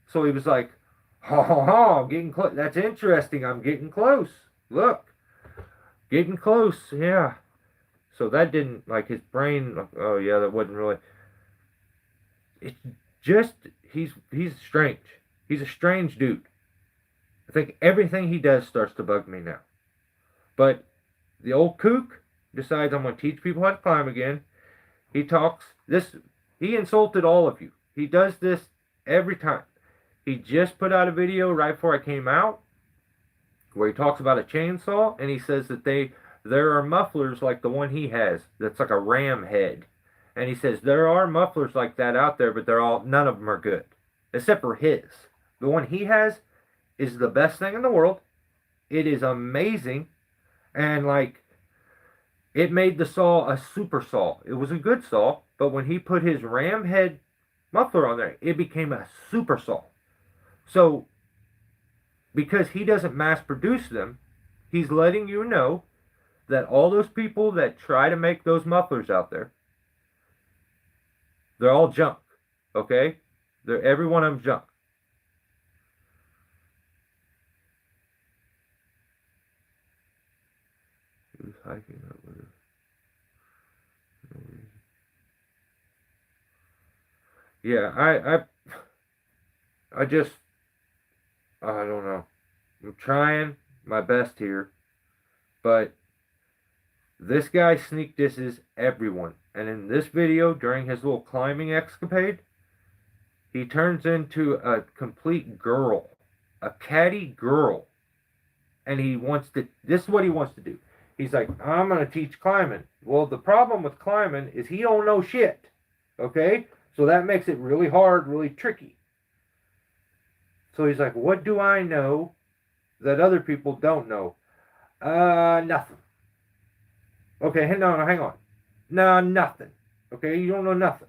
So he was like, "Ha ha ha, getting close. That's interesting. I'm getting close. Look, getting close. Yeah." So that didn't, like, his brain, oh yeah, that wasn't really, it's just, he's strange. He's a strange dude. I think everything he does starts to bug me now. But the old kook decides I'm going to teach people how to climb again. He talks this. He insulted all of you. He does this every time. He just put out a video right before I came out where he talks about a chainsaw, and he says that there are mufflers like the one he has that's like a ram head. And he says there are mufflers like that out there, but none of them are good. Except for his. The one he has is the best thing in the world. It is amazing. And like it made the saw a super saw. It was a good saw, but when he put his ram head muffler on there, it became a super saw. So because he doesn't mass produce them, he's letting you know that all those people that try to make those mufflers out there, they're all junk. Okay? Every one of them junk. He was hiking up with it. Yeah, I just, I don't know. I'm trying my best here, but this guy sneak disses everyone. And in this video, during his little climbing escapade, he turns into a complete girl, a catty girl. And this is what he wants to do. He's like, I'm going to teach climbing. Well, the problem with climbing is he don't know shit. Okay? So that makes it really hard, really tricky. So he's like, what do I know that other people don't know? Nothing. Okay, no, hang on. No, nothing. Okay, you don't know nothing.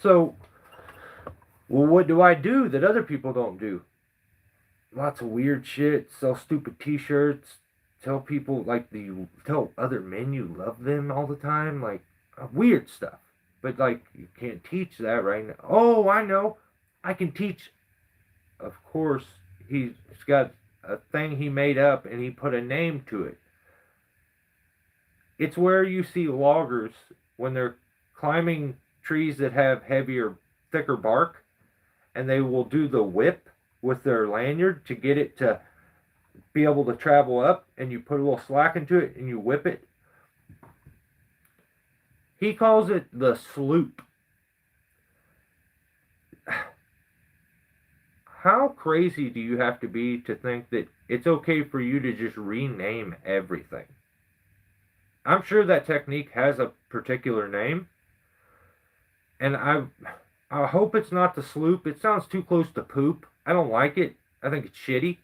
So, well, what do I do that other people don't do? Lots of weird shit, sell stupid t-shirts, tell people, tell other men you love them all the time, like, weird stuff. But, like, you can't teach that right now. Oh, I know. I can teach. Of course, he's got a thing he made up, and he put a name to it. It's where you see loggers when they're climbing trees that have heavier, thicker bark, and they will do the whip with their lanyard to get it to be able to travel up, and you put a little slack into it and you whip it. He calls it the sloop. How crazy do you have to be to think that it's okay for you to just rename everything? I'm sure that technique has a particular name, and I hope it's not the sloop. It sounds too close to poop. I don't like it. I think it's shitty.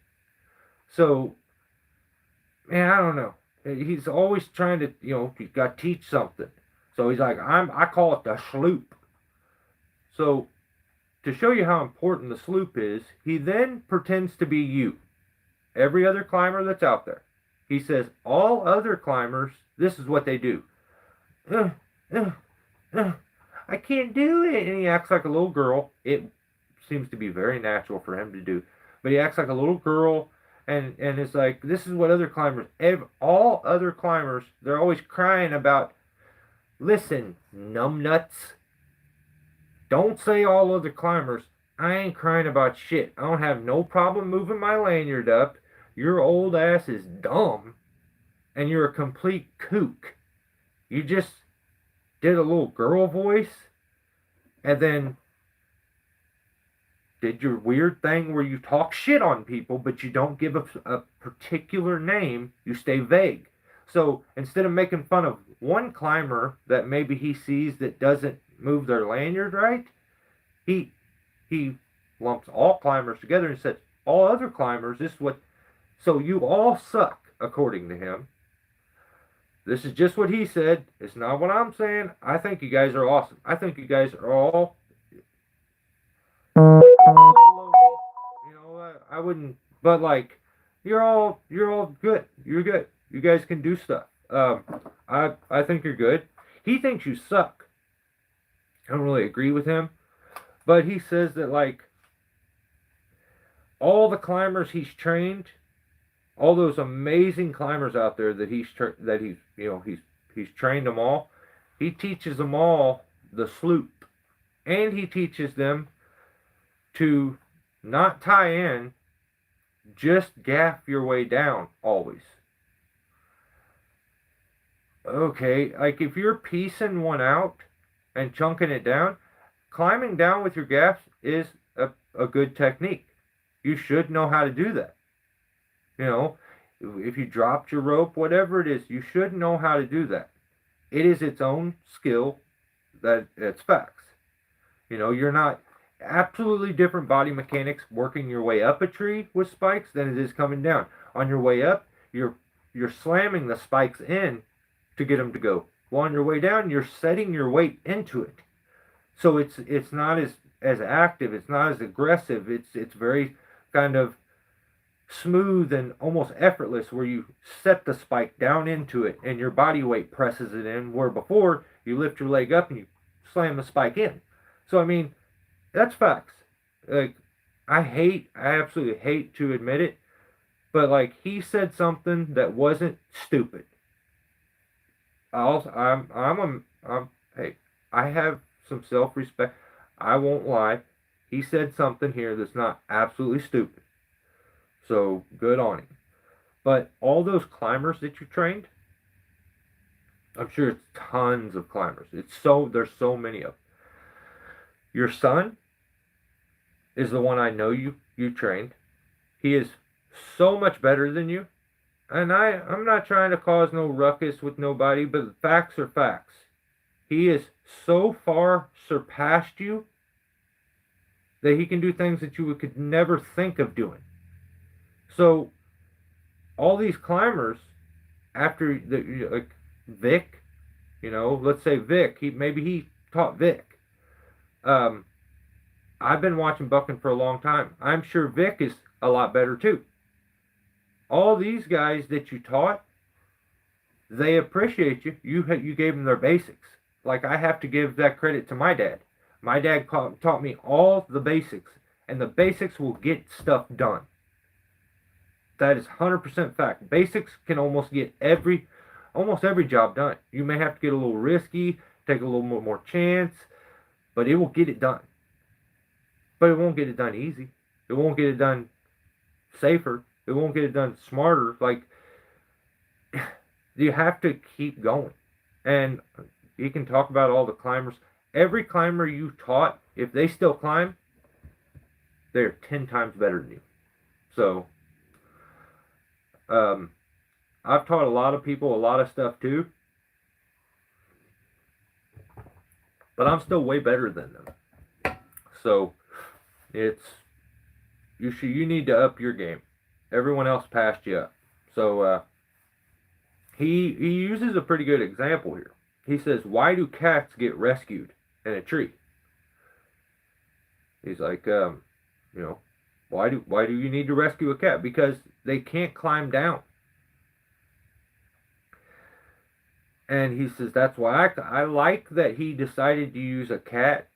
So, man, I don't know. He's always trying to, he's got to teach something. So he's like, I call it the sloop. So, to show you how important the sloop is, he then pretends to be you. Every other climber that's out there. He says, all other climbers, this is what they do. I can't do it. And he acts like a little girl. It seems to be very natural for him to do. But he acts like a little girl, and it's like, this is what other climbers, all other climbers, they're always crying about, listen, numbnuts, don't say all other climbers, I ain't crying about shit. I don't have no problem moving my lanyard up. Your old ass is dumb, and you're a complete kook. You just did a little girl voice, and then did your weird thing where you talk shit on people, but you don't give a particular name. You stay vague. So instead of making fun of one climber that maybe he sees that doesn't move their lanyard right, he lumps all climbers together and says, all other climbers, this is what... So you all suck, according to him. This is just what he said. It's not what I'm saying. I think you guys are awesome. I think you guys are all... I wouldn't... But, like, you're all good. You're good. You guys can do stuff. I think you're good. He thinks you suck. I don't really agree with him. But he says that, like, all the climbers he's trained, all those amazing climbers out there that he's trained them all. He teaches them all the sloop, and he teaches them to not tie in just gaff your way down always. Okay, like if you're piecing one out and chunking it down, climbing down with your gaffs is a good technique. You should know how to do that. You know, if you dropped your rope, whatever it is, you should know how to do that. It is its own skill. It's facts. You know, you're not absolutely different body mechanics working your way up a tree with spikes than it is coming down. On your way up, you're slamming the spikes in to get them to go. Well, on your way down, you're setting your weight into it. So it's not as active, it's not as aggressive. It's very kind of smooth and almost effortless where you set the spike down into it and your body weight presses it in, where before you lift your leg up and you slam the spike in. So I mean, that's facts. Like I absolutely hate to admit it, but like he said something that wasn't stupid. Hey, I have some self-respect. I won't lie. He said something here that's not absolutely stupid. So good on him. But all those climbers that you trained, I'm sure it's tons of climbers. There's so many of them. Your son is the one I know you trained. He is so much better than you. And I'm not trying to cause no ruckus with nobody, but facts are facts. He has so far surpassed you that he can do things that you could never think of doing. So all these climbers, after like Vic, let's say Vic, maybe he taught Vic. I've been watching bucking for a long time. I'm sure Vic is a lot better too. All these guys that you taught, they appreciate you. You gave them their basics. Like I have to give that credit to my dad. My dad taught me all the basics, and the basics will get stuff done. That is 100% fact. Basics can almost get almost every job done. You may have to get a little risky, take a little more chance, but it will get it done. But it won't get it done easy. It won't get it done safer. It won't get it done smarter. Like, you have to keep going. And you can talk about all the climbers. Every climber you taught, if they still climb, they're 10 times better than you. So, I've taught a lot of people a lot of stuff too. But I'm still way better than them. So, you need to up your game. Everyone else passed you up. So he uses a pretty good example here. He says, "Why do cats get rescued in a tree?" He's like, why do you need to rescue a cat? Because they can't climb down. And he says that's why I like that he decided to use a cat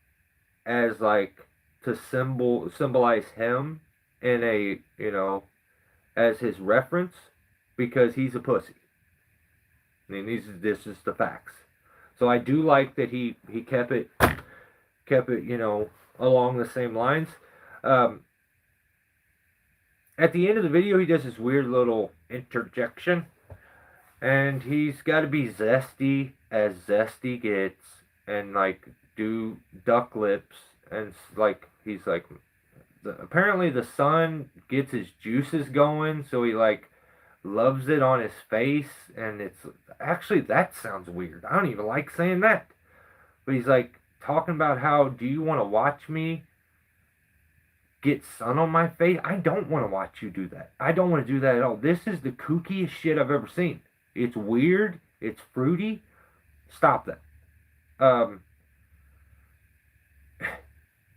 as like to symbolize him in a as his reference, because he's a pussy. I mean, this is the facts. So I do like that he kept it along the same lines. At the end of the video, he does this weird little interjection, and he's got to be zesty as zesty gets, and like do duck lips, and like he's like, apparently the sun gets his juices going, so he like loves it on his face, and it's actually, that sounds weird. I don't even like saying that. But he's like talking about how, do you want to watch me get sun on my face? I don't want to watch you do that. I don't want to do that at all. This is the kookiest shit I've ever seen. It's weird. It's fruity. Stop that.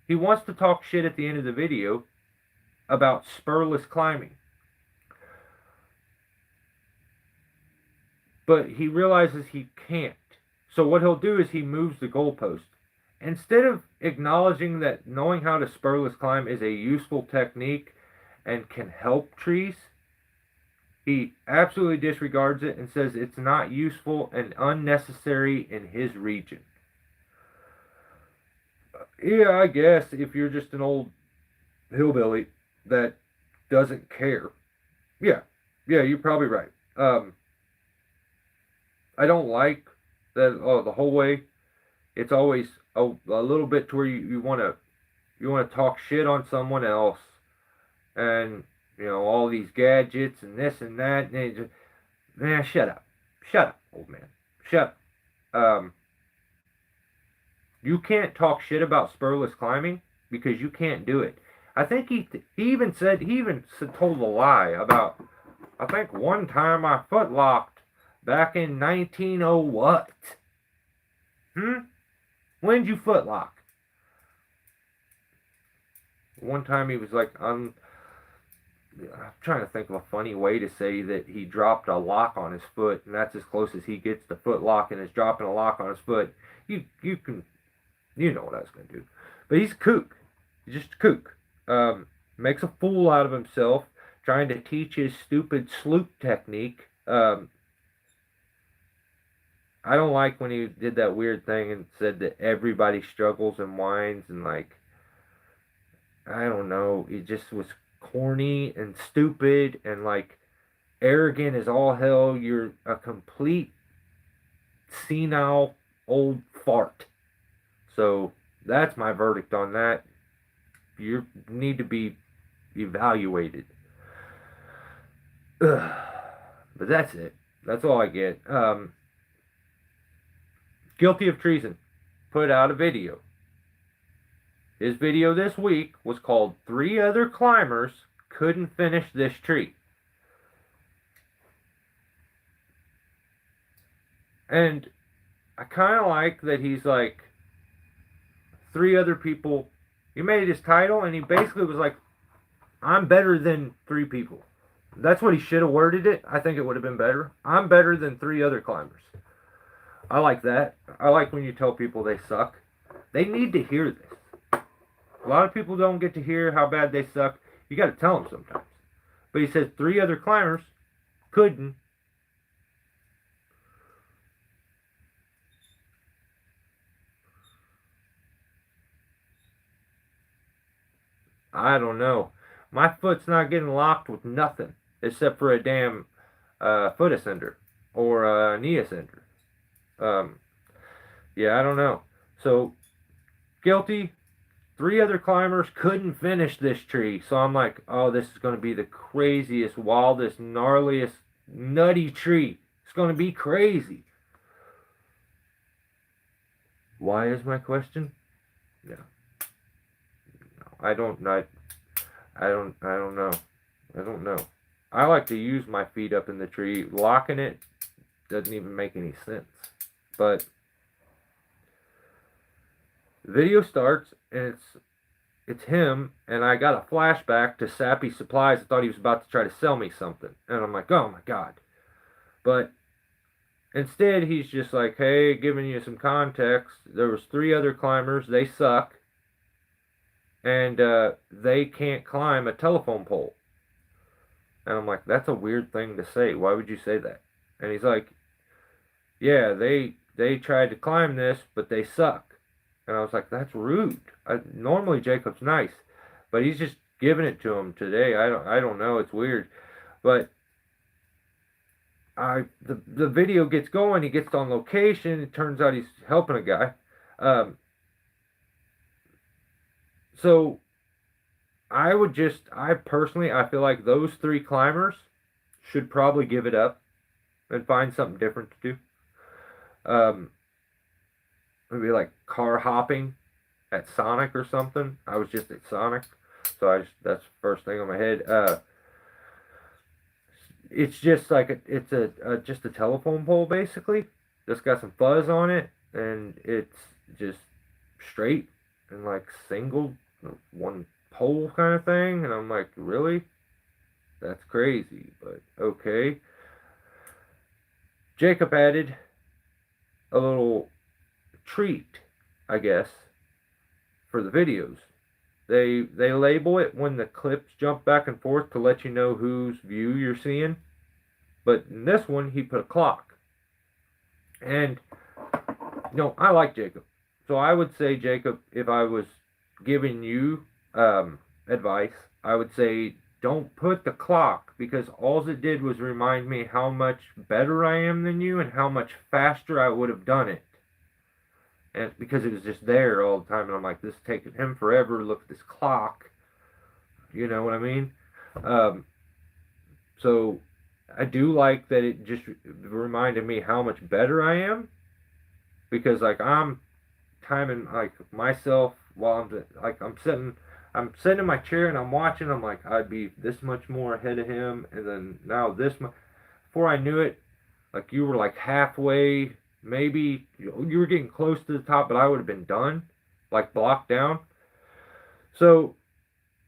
He wants to talk shit at the end of the video about spurless climbing. But he realizes he can't. So what he'll do is he moves the goalpost. Instead of acknowledging that knowing how to spurless climb is a useful technique and can help trees, he absolutely disregards it and says it's not useful and unnecessary in his region. Yeah, I guess if you're just an old hillbilly that doesn't care. Yeah, yeah, you're probably right. I don't like that. Oh, the whole way. It's always a little bit to where you want to talk shit on someone else, and all these gadgets and this and that. And just, man, shut up, old man, shut up. You can't talk shit about spurless climbing because you can't do it. I think he even told a lie about. I think one time I foot locked back in 1900 what? When'd you foot lock? One time he was like, I'm trying to think of a funny way to say that he dropped a lock on his foot, and that's as close as he gets to foot lock, and is dropping a lock on his foot. You know what I was gonna do, but he's a kook. He's just a kook. Makes a fool out of himself, trying to teach his stupid sloop technique. I don't like when he did that weird thing and said that everybody struggles and whines and like, I don't know, it just was corny and stupid and like arrogant as all hell. You're a complete senile old fart. So that's my verdict on that. You need to be evaluated. Ugh. But that's it. That's all I get. Guilty of treason. Put out a video. His video this week was called 3 Other Climbers Couldn't Finish This Tree. And I kind of like that he's like, 3 other people. He made his title and he basically was like, I'm better than 3 people. That's what he should have worded it. I think it would have been better. I'm better than 3 other climbers. I like that. I like when you tell people they suck. They need to hear this. A lot of people don't get to hear how bad they suck. You got to tell them sometimes. But he said 3 other climbers couldn't. I don't know. My foot's not getting locked with nothing except for a damn foot ascender or a knee ascender. Yeah, I don't know. So, guilty. 3 other climbers couldn't finish this tree. So I'm like, oh, this is going to be the craziest, wildest, gnarliest, nutty tree. It's going to be crazy. Why is my question? Yeah. I don't know. I don't know. I like to use my feet up in the tree. Locking it doesn't even make any sense. But the video starts and it's him, and I got a flashback to Sappy Supplies. I thought he was about to try to sell me something. And I'm like, oh my god. But instead he's just like, hey, giving you some context. There was 3 other climbers. They suck. And they can't climb a telephone pole. And I'm like, that's a weird thing to say. Why would you say that? And he's like, yeah, they tried to climb this, but they suck. And I was like, that's rude. Normally Jacob's nice, but he's just giving it to him today. I don't know. It's weird, but the video gets going. He gets on location. It turns out he's helping a guy. So I personally, I feel like those 3 climbers should probably give it up and find something different to do. Maybe like car hopping at Sonic or something. I was just at Sonic, so that's the first thing on my head. It's just like it's just a telephone pole basically. Just got some fuzz on it, and it's just straight and like single one pole kind of thing. And I'm like, really? That's crazy, but okay. Jacob added a little treat, I guess, for the videos. They label it when the clips jump back and forth to let you know whose view you're seeing. But in this one, he put a clock. And, I like Jacob. So I would say, Jacob, if I was giving you advice, I would say don't put the clock, because all it did was remind me how much better I am than you and how much faster I would have done it. And because it was just there all the time, and I'm like, this is taking him forever. Look at this clock. You know what I mean? Um, so I do like that it just reminded me how much better I am, because like I'm timing like myself while I'm sitting in my chair and I'm watching. I'm like, I'd be this much more ahead of him, and then now this much. Before I knew it, like you were like halfway, maybe you were getting close to the top, but I would have been done, like blocked down. So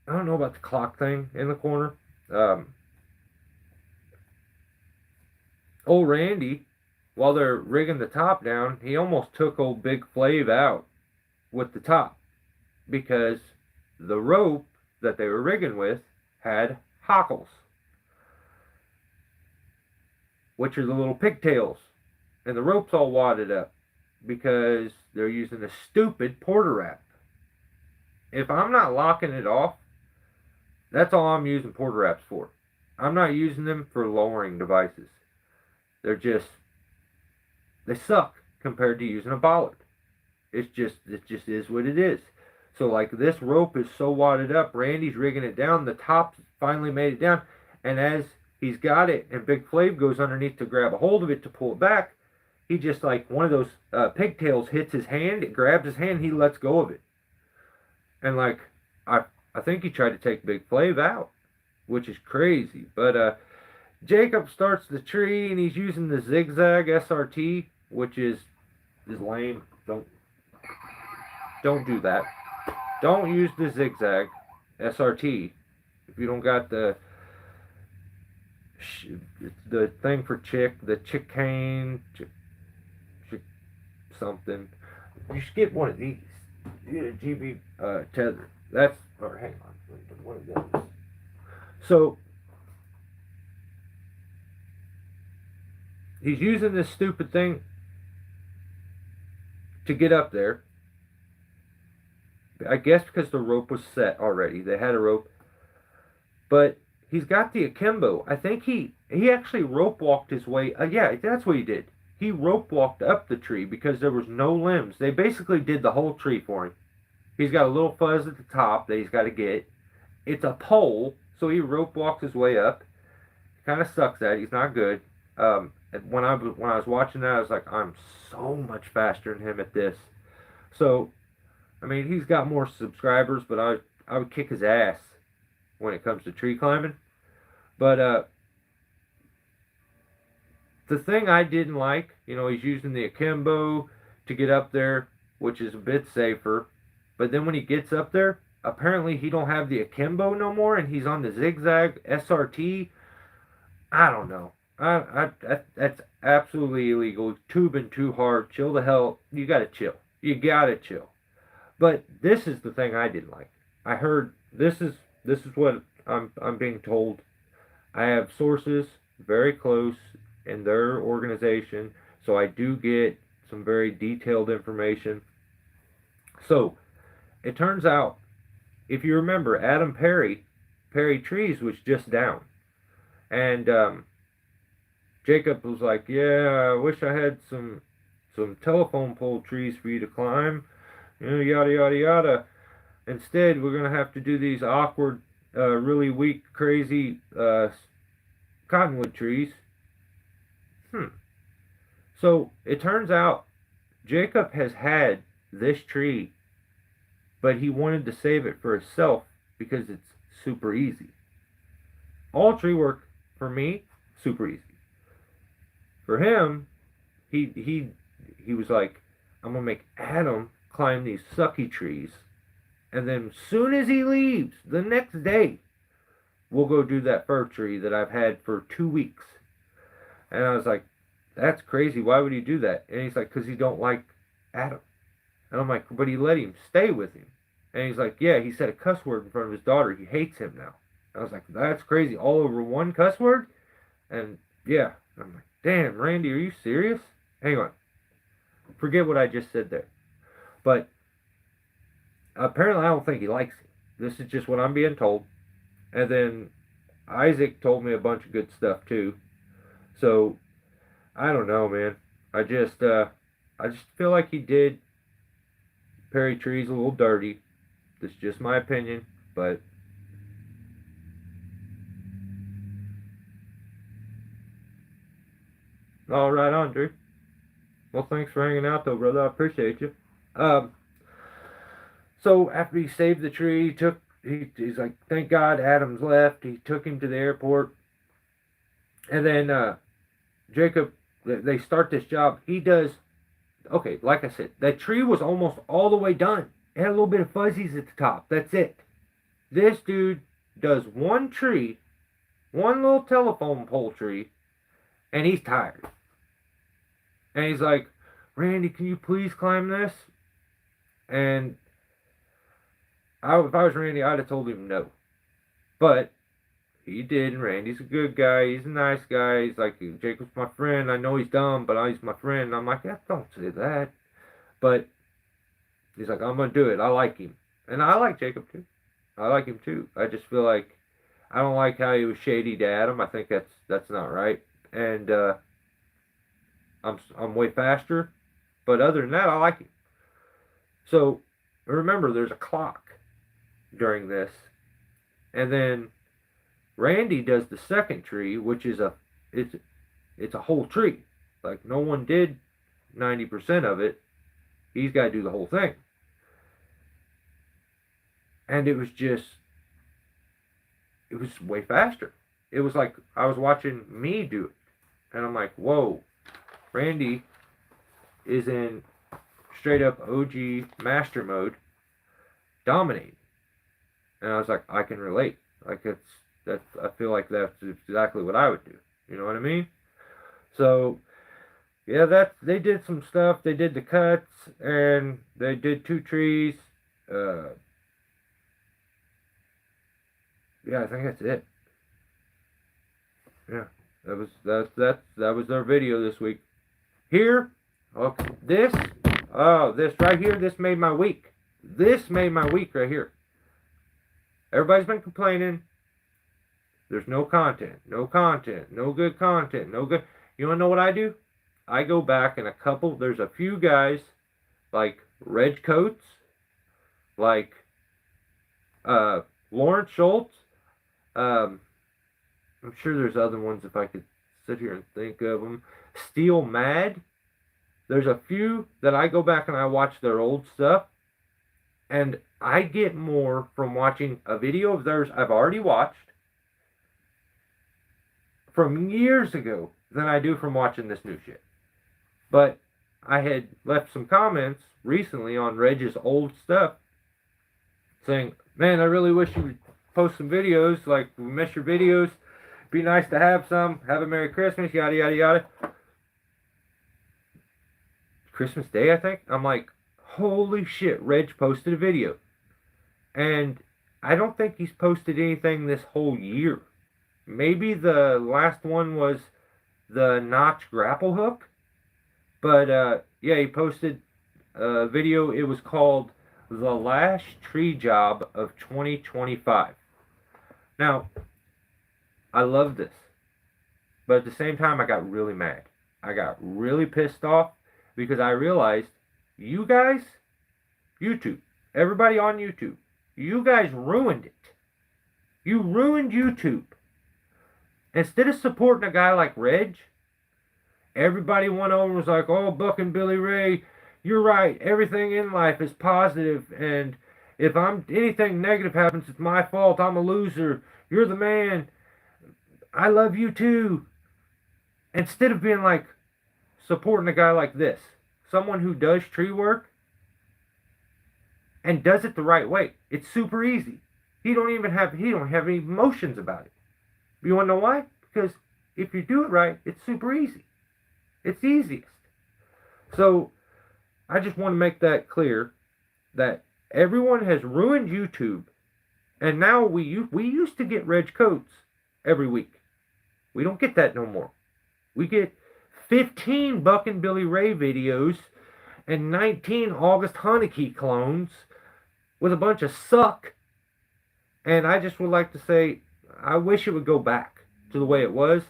I don't know about the clock thing in the corner. Um, Old Randy, while they're rigging the top down, he almost took old Big Flav out with the top, because the rope that they were rigging with had hockles, which are the little pigtails, and the rope's all wadded up because they're using a stupid porter wrap. If I'm not locking it off, that's all I'm using porter wraps for. I'm not using them for lowering devices. They're just, they suck compared to using a bollard. It just is what it is. So like this rope is so wadded up, Randy's rigging it down, the top finally made it down, and as he's got it and Big Flav goes underneath to grab a hold of it to pull it back, he just like one of those pigtails hits his hand, it grabs his hand, he lets go of it. And like I think he tried to take Big Flav out, which is crazy. But Jacob starts the tree and he's using the zigzag SRT, which is lame. Don't do that. Don't use the zigzag SRT if you don't got the thing for the chicane, something. You should get one of these. You get a GB tether. That's, or hang on, one of those. So he's using this stupid thing to get up there. I guess because the rope was set already. They had a rope. But he's got the akimbo. I think he actually rope walked his way. Yeah, that's what he did. He rope walked up the tree because there was no limbs. They basically did the whole tree for him. He's got a little fuzz at the top that he's got to get. It's a pole, so he rope walked his way up. Kind of sucks at it. He's not good. When I was watching that, I was like, I'm so much faster than him at this. So, I mean, he's got more subscribers, but I would kick his ass when it comes to tree climbing. But the thing I didn't like, he's using the akimbo to get up there, which is a bit safer. But then when he gets up there, apparently he don't have the akimbo no more, and he's on the zigzag SRT. I don't know. That's absolutely illegal. Tubing too hard. Chill the hell. You gotta chill. You gotta chill. But this is the thing I didn't like. I heard this is what I'm being told. I have sources very close in their organization, so I do get some very detailed information. So it turns out, if you remember, Adam Perry Trees was just down, and Jacob was like, "Yeah, I wish I had some telephone pole trees for you to climb, yada yada yada. Instead, we're gonna have to do these awkward, really weak, crazy cottonwood trees." So it turns out Jacob has had this tree, but he wanted to save it for himself because it's super easy. All tree work for me, super easy. For him, he was like, I'm gonna make Adam climb these sucky trees, and then soon as he leaves, the next day, we'll go do that fir tree that I've had for 2 weeks. And I was like, that's crazy. Why would he do that? And he's like, because he don't like Adam. And I'm like, but he let him stay with him. And he's like, yeah, he said a cuss word in front of his daughter. He hates him now. I was like, that's crazy. All over one cuss word? And yeah. I'm like, damn, Randy, are you serious? Hang on. Forget what I just said there. But apparently I don't think he likes him. This is just what I'm being told. And then Isaac told me a bunch of good stuff too. So I don't know, man. I just feel like he did Perry Trees a little dirty. This is just my opinion, but all right, Andre. Well, thanks for hanging out, though, brother. I appreciate you. Um, so after he saved the tree, he's like, thank God Adam's left. He took him to the airport, and then Jacob, they start this job. He does okay. Like I said, that tree was almost all the way done. It had a little bit of fuzzies at the top. That's it. This dude does one tree, one little telephone pole tree, and he's tired. And he's like, Randy, can you please climb this? And if I was Randy, I'd have told him no. But he did, and Randy's a good guy. He's a nice guy. He's like, Jacob's my friend. I know he's dumb, but he's my friend. And I'm like, yeah, don't say that. But he's like, I'm going to do it. I like him. And I like Jacob, too. I like him, too. I just feel like I don't like how he was shady to Adam. I think that's not right. And I'm way faster. But other than that, I like him. So remember, there's a clock during this. And then Randy does the second tree, which is it's a whole tree. Like no one did 90% of it. He's got to do the whole thing. And it was way faster. It was like I was watching me do it. And I'm like, whoa, Randy is in straight up OG master mode, dominating. And I was like, I can relate. Like I feel like that's exactly what I would do. You know what I mean? So yeah, they did some stuff. They did the cuts and they did 2 trees. Yeah, I think that's it. Yeah, that was their video this week. Here, okay, this right here, this made my week. This made my week right here. Everybody's been complaining. There's no content, no good content, no good. You wanna know what I do? I go back and there's a few guys like Reg Coates, like Lawrence Schultz. I'm sure there's other ones if I could sit here and think of them. Steel Mad. There's a few that I go back and I watch their old stuff, and I get more from watching a video of theirs I've already watched from years ago than I do from watching this new shit. But I had left some comments recently on Reg's old stuff saying, man, I really wish you would post some videos. Like, we miss your videos. Be nice to have some. Have a Merry Christmas, yada, yada, yada. Christmas Day, I think. I'm like, holy shit, Reg posted a video. And I don't think he's posted anything this whole year. Maybe the last one was the notch grapple hook. But, yeah, he posted a video. It was called The Last Tree Job of 2025. Now, I love this. But at the same time, I got really mad. I got really pissed off because I realized you guys, YouTube, everybody on YouTube, you guys ruined it. You ruined YouTube. Instead of supporting a guy like Reg, everybody went over and was like, oh, Buck and Billy Ray, you're right. Everything in life is positive, and if anything negative happens, it's my fault. I'm a loser. You're the man. I love you too. Instead of being like, supporting a guy like this, someone who does tree work and does it the right way. It's super easy. He don't have any emotions about it. You want to know why? Because if you do it right, it's super easy. It's easiest. So I just want to make that clear that everyone has ruined YouTube, and now we used to get Reg Coates every week. We don't get that no more. We get 15 Buck and Billy Ray videos and 19 August Honeyke clones with a bunch of suck. And I just would like to say, I wish it would go back to the way it was.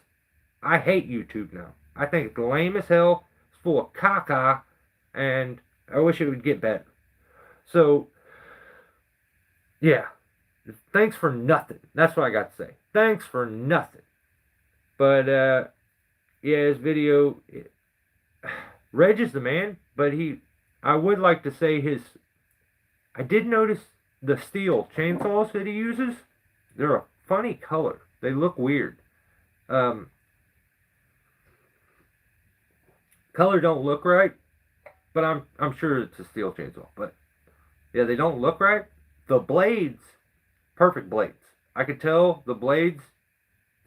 I hate YouTube now. I think it's lame as hell. It's full of caca, and I wish it would get better. So, yeah. Thanks for nothing. That's what I got to say. Thanks for nothing. But, yeah, his video, Reg is the man, but I would like to say I did notice the steel chainsaws that he uses. They're a funny color. They look weird. Color don't look right, but I'm sure it's a steel chainsaw. But yeah, they don't look right. The blades, perfect blades. I could tell the blades,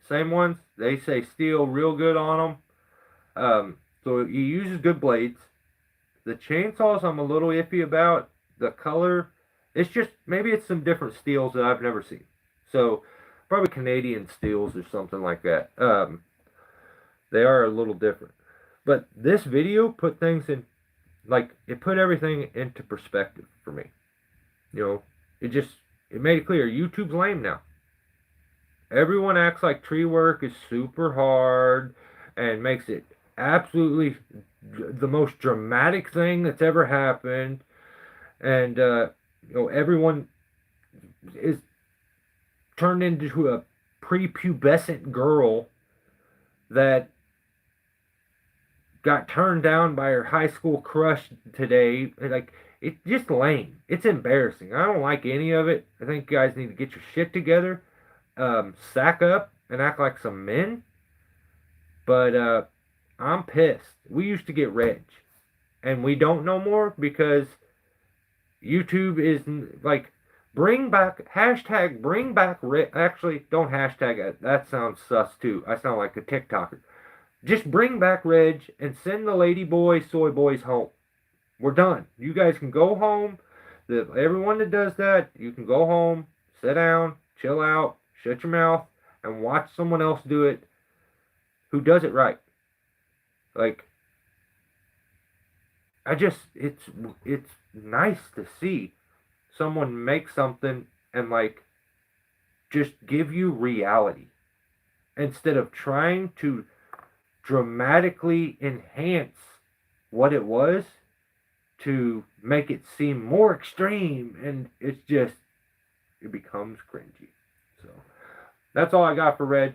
same ones. They say steel real good on them. So he uses good blades. The chainsaws I'm a little iffy about. The color, it's just maybe it's some different steels that I've never seen. So probably Canadian steels or something like that. They are a little different. But this video put things in, like, it put everything into perspective for me. You know, it made it clear YouTube's lame now. Everyone acts like tree work is super hard and makes it absolutely the most dramatic thing that's ever happened. And, everyone is turned into a prepubescent girl that got turned down by her high school crush today. Like, it's just lame. It's embarrassing. I don't like any of it. I think you guys need to get your shit together, sack up, and act like some men. But I'm pissed. We used to get Reg, and we don't no more because YouTube is like, bring back Reg. Actually, don't hashtag it. That sounds sus too. I sound like a TikToker. Just bring back Reg and send the lady boys, soy boys home. We're done. You guys can go home. Everyone that does that, you can go home, sit down, chill out, shut your mouth, and watch someone else do it who does it right. Like, it's nice to see someone make something and, like, just give you reality instead of trying to dramatically enhance what it was to make it seem more extreme, and it becomes cringy. So that's all I got for Reg.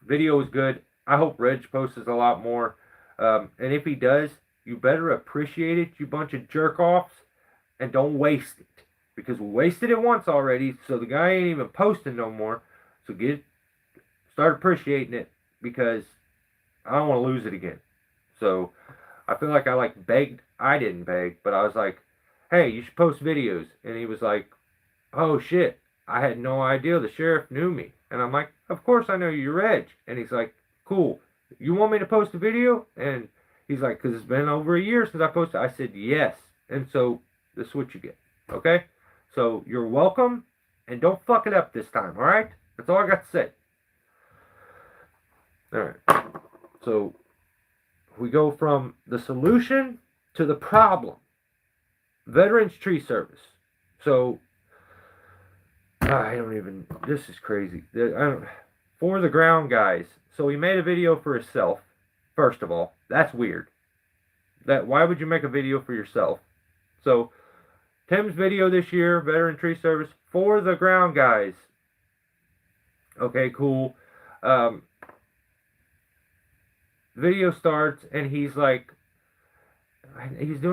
Video is good. I hope Reg posts a lot more, and if he does, you better appreciate it, you bunch of jerk offs, and don't waste it, because we wasted it once already. So the guy ain't even posting no more. So start appreciating it, because I don't want to lose it again. So I feel like I begged. I didn't beg, but I was like, hey, you should post videos. And he was like, oh shit, I had no idea the sheriff knew me. And I'm like, of course I know you're Reg. And he's like, cool. You want me to post a video? And he's like, because it's been over a year since I posted. I said, yes. And so this is what you get. Okay? So you're welcome. And don't fuck it up this time. All right? That's all I got to say. All right. So we go from the solution to the problem. Veterans Tree Service. So this is crazy. For the ground guys. So he made a video for himself. First of all, that's weird. Why would you make a video for yourself? So Tim's video this year, Veteran Tree Service, for the ground guys. Okay, cool. Video starts and he's doing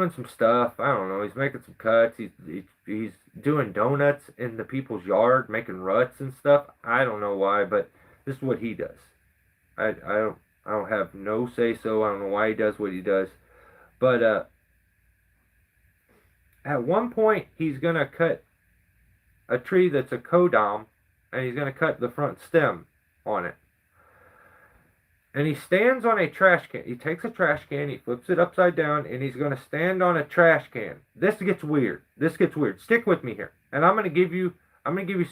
some stuff. I don't know. He's making some cuts. He's doing donuts in the people's yard, making ruts and stuff. I don't know why, but this is what he does. I don't have no say so. I don't know why he does what he does. But at one point he's gonna cut a tree that's a codom, and he's gonna cut the front stem on it. And he stands on a trash can. He takes a trash can, he flips it upside down, and he's going to stand on a trash can. This gets weird. Stick with me here. And I'm going to give you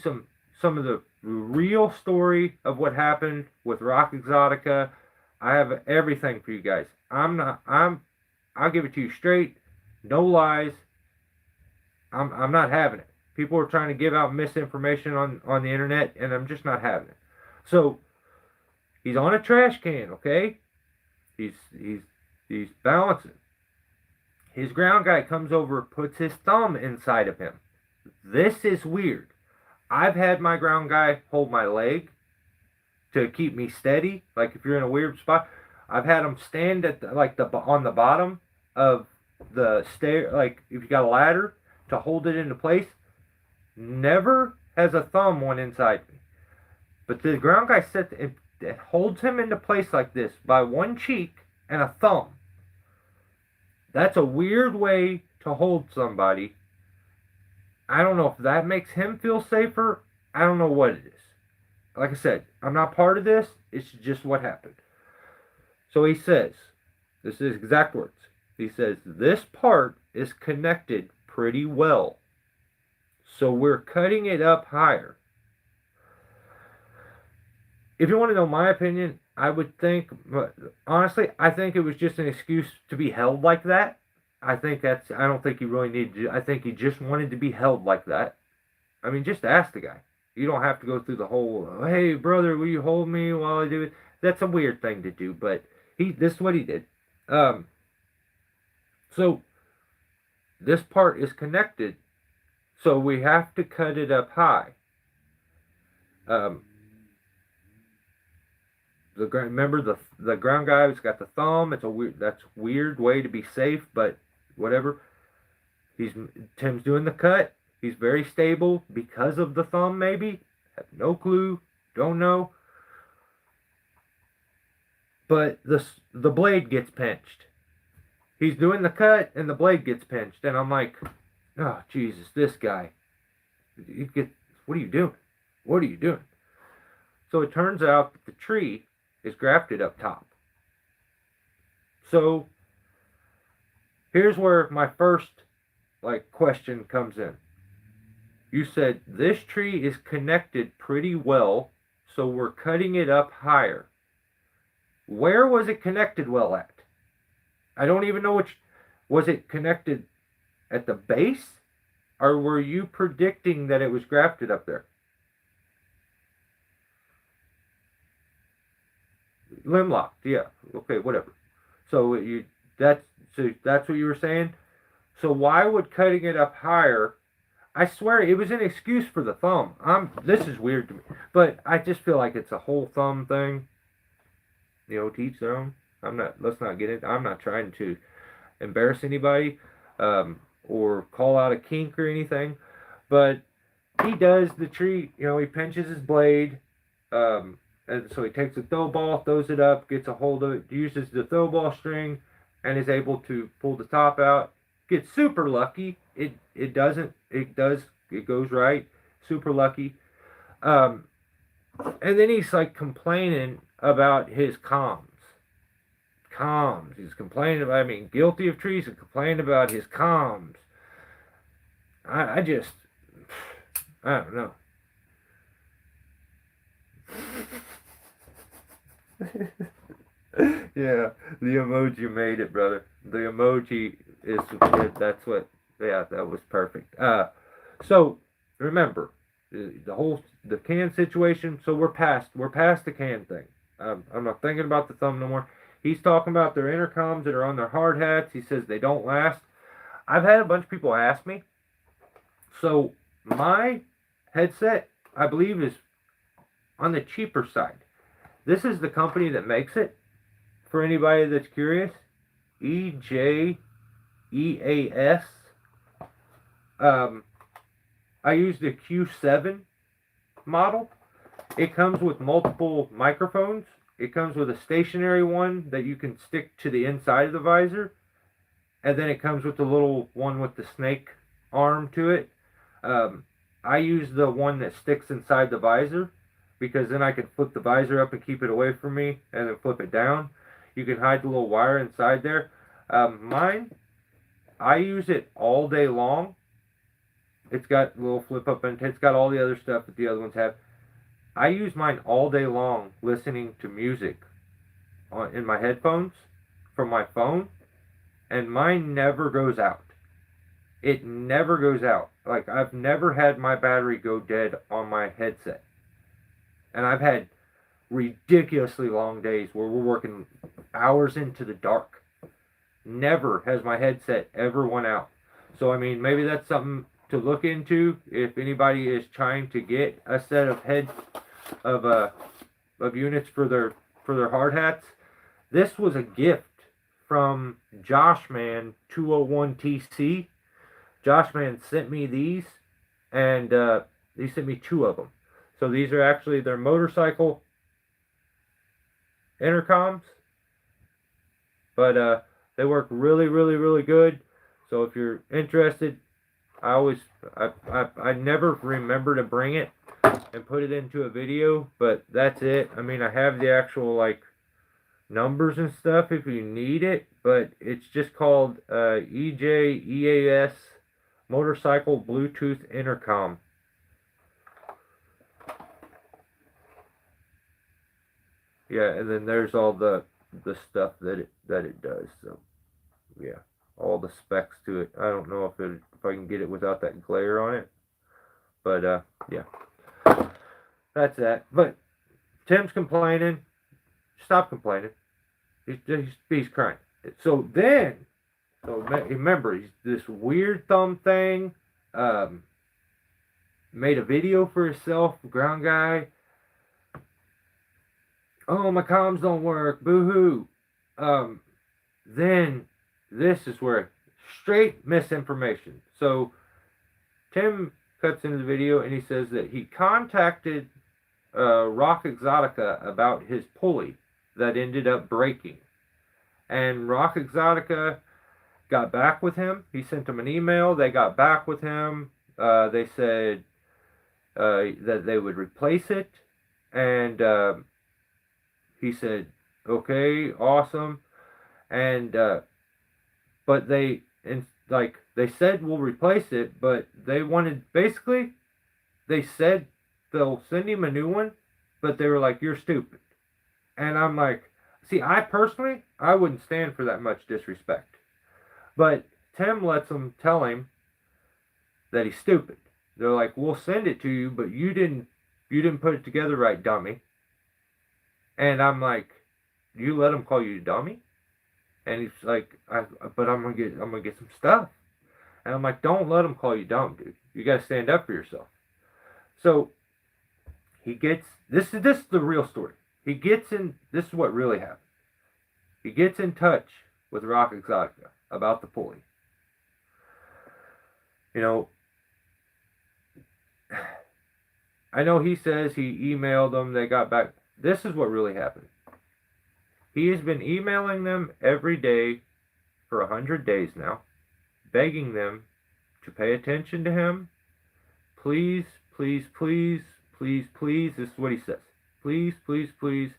some of the real story of what happened with Rock Exotica. I have everything for you guys. I'll give it to you straight. No lies. I'm not having it. People are trying to give out misinformation on the internet, and I'm just not having it. So he's on a trash can, okay? He's balancing. His ground guy comes over, puts his thumb inside of him. This is weird. I've had my ground guy hold my leg to keep me steady. Like if you're in a weird spot, I've had him stand at on the bottom of the stair, like if you got a ladder to hold it into place. Never has a thumb went inside me, but the ground guy it holds him into place like this by one cheek and a thumb. That's a weird way to hold somebody. I don't know if that makes him feel safer. I don't know what it is. Like I said, I'm not part of this. It's just what happened. So he says, this is exact words. He says, this part is connected pretty well. So we're cutting it up higher. If you want to know my opinion, I would think, honestly, I think it was just an excuse to be held like that. I don't think he really needed to. I think he just wanted to be held like that. I mean, just ask the guy. You don't have to go through the whole, hey, brother, will you hold me while I do it? That's a weird thing to do, but this is what he did. So this part is connected, so we have to cut it up high. Remember the ground guy who's got the thumb. That's a weird way to be safe, but whatever. Tim's doing the cut. He's very stable because of the thumb, maybe. Have no clue. Don't know. But the blade gets pinched. He's doing the cut, and the blade gets pinched. And I'm like, oh, Jesus, this guy. What are you doing? What are you doing? So it turns out that the tree is grafted up top. So here's where my first question comes in. You said this tree is connected pretty well, so we're cutting it up higher. Where was it connected well at? I don't even know which. Was it connected at the base? Or were you predicting that it was grafted up there? Limb locked, yeah. Okay, whatever. So that's what you were saying? So why would cutting it up higher? I swear it was an excuse for the thumb. This is weird to me, but I just feel like it's a whole thumb thing. To each their own. Let's not get it. I'm not trying to embarrass anybody, or call out a kink or anything, but he does the tree. He pinches his blade, and so he takes a throw ball, throws it up, gets a hold of it, uses the throw ball string, and is able to pull the top out. Gets super lucky. It goes right. Super lucky. And then he's complaining about his comms. He's complaining about, guilty of treason, complaining about his comms. I don't know. Yeah, the emoji made it, brother. The emoji that was perfect. So remember the can situation. So we're past the can thing. I'm not thinking about the thumb no more. He's talking about their intercoms that are on their hard hats. He says they don't last. I've had a bunch of people ask me. So my headset, I believe, is on the cheaper side. This is the company that makes it. For anybody that's curious, EJEAS. I use the Q7 model. It comes with multiple microphones. It comes with a stationary one that you can stick to the inside of the visor. And then it comes with the little one with the snake arm to it. I use the one that sticks inside the visor, because then I can flip the visor up and keep it away from me, and then flip it down. You can hide the little wire inside there. Mine, I use it all day long. It's got a little flip up, and it's got all the other stuff that the other ones have. I use mine all day long listening to music in my headphones from my phone, and mine never goes out. it never goes out. Like, I've never had my battery go dead on my headset. And I've had ridiculously long days where we're working hours into the dark. Never has my headset ever went out. So, I mean, maybe that's something to look into if anybody is trying to get a set of of uh of units for their hard hats. This was a gift from Joshman 201TC. Joshman sent me these, and he sent me two of them. So these are actually their motorcycle intercoms, but they work really, really, really good. So if you're interested, I never remember to bring it and put it into a video, but that's it. I mean, I have the actual like numbers and stuff if you need it, but it's just called EJEAS Motorcycle Bluetooth Intercom. Yeah, and then there's all the stuff that it does. So yeah, all the specs to it. I don't know if I can get it without that glare on it, but yeah, that's that. But Tim's complaining. Stop complaining. He's crying. So remember, he's this weird thumb thing. Made a video for himself, ground guy. Oh, my comms don't work. Boo hoo. Then this is where straight misinformation. So Tim cuts into the video and he says that he contacted Rock Exotica about his pulley that ended up breaking. And Rock Exotica got back with him. He sent him an email. They got back with him. They said that they would replace it. And he said, okay, awesome. And but they said we'll replace it, but they wanted, basically they said they'll send him a new one, but they were like, you're stupid. And I'm like, see, I personally, I wouldn't stand for that much disrespect. But Tim lets them tell him that he's stupid. They're like, we'll send it to you, but you didn't put it together right, dummy. And I'm like, you let him call you dummy? And he's like, but I'm gonna get some stuff. And I'm like, don't let him call you dumb, dude. You gotta stand up for yourself. So he gets this is the real story. He gets in. This is what really happened. He gets in touch with Rock Exotica about the pulley. You know, I know he says he emailed them. They got back. This is what really happened. He has been emailing them every day for 100 days now, begging them to pay attention to him. Please, please, please, please, please. This is what he says. Please, please, please.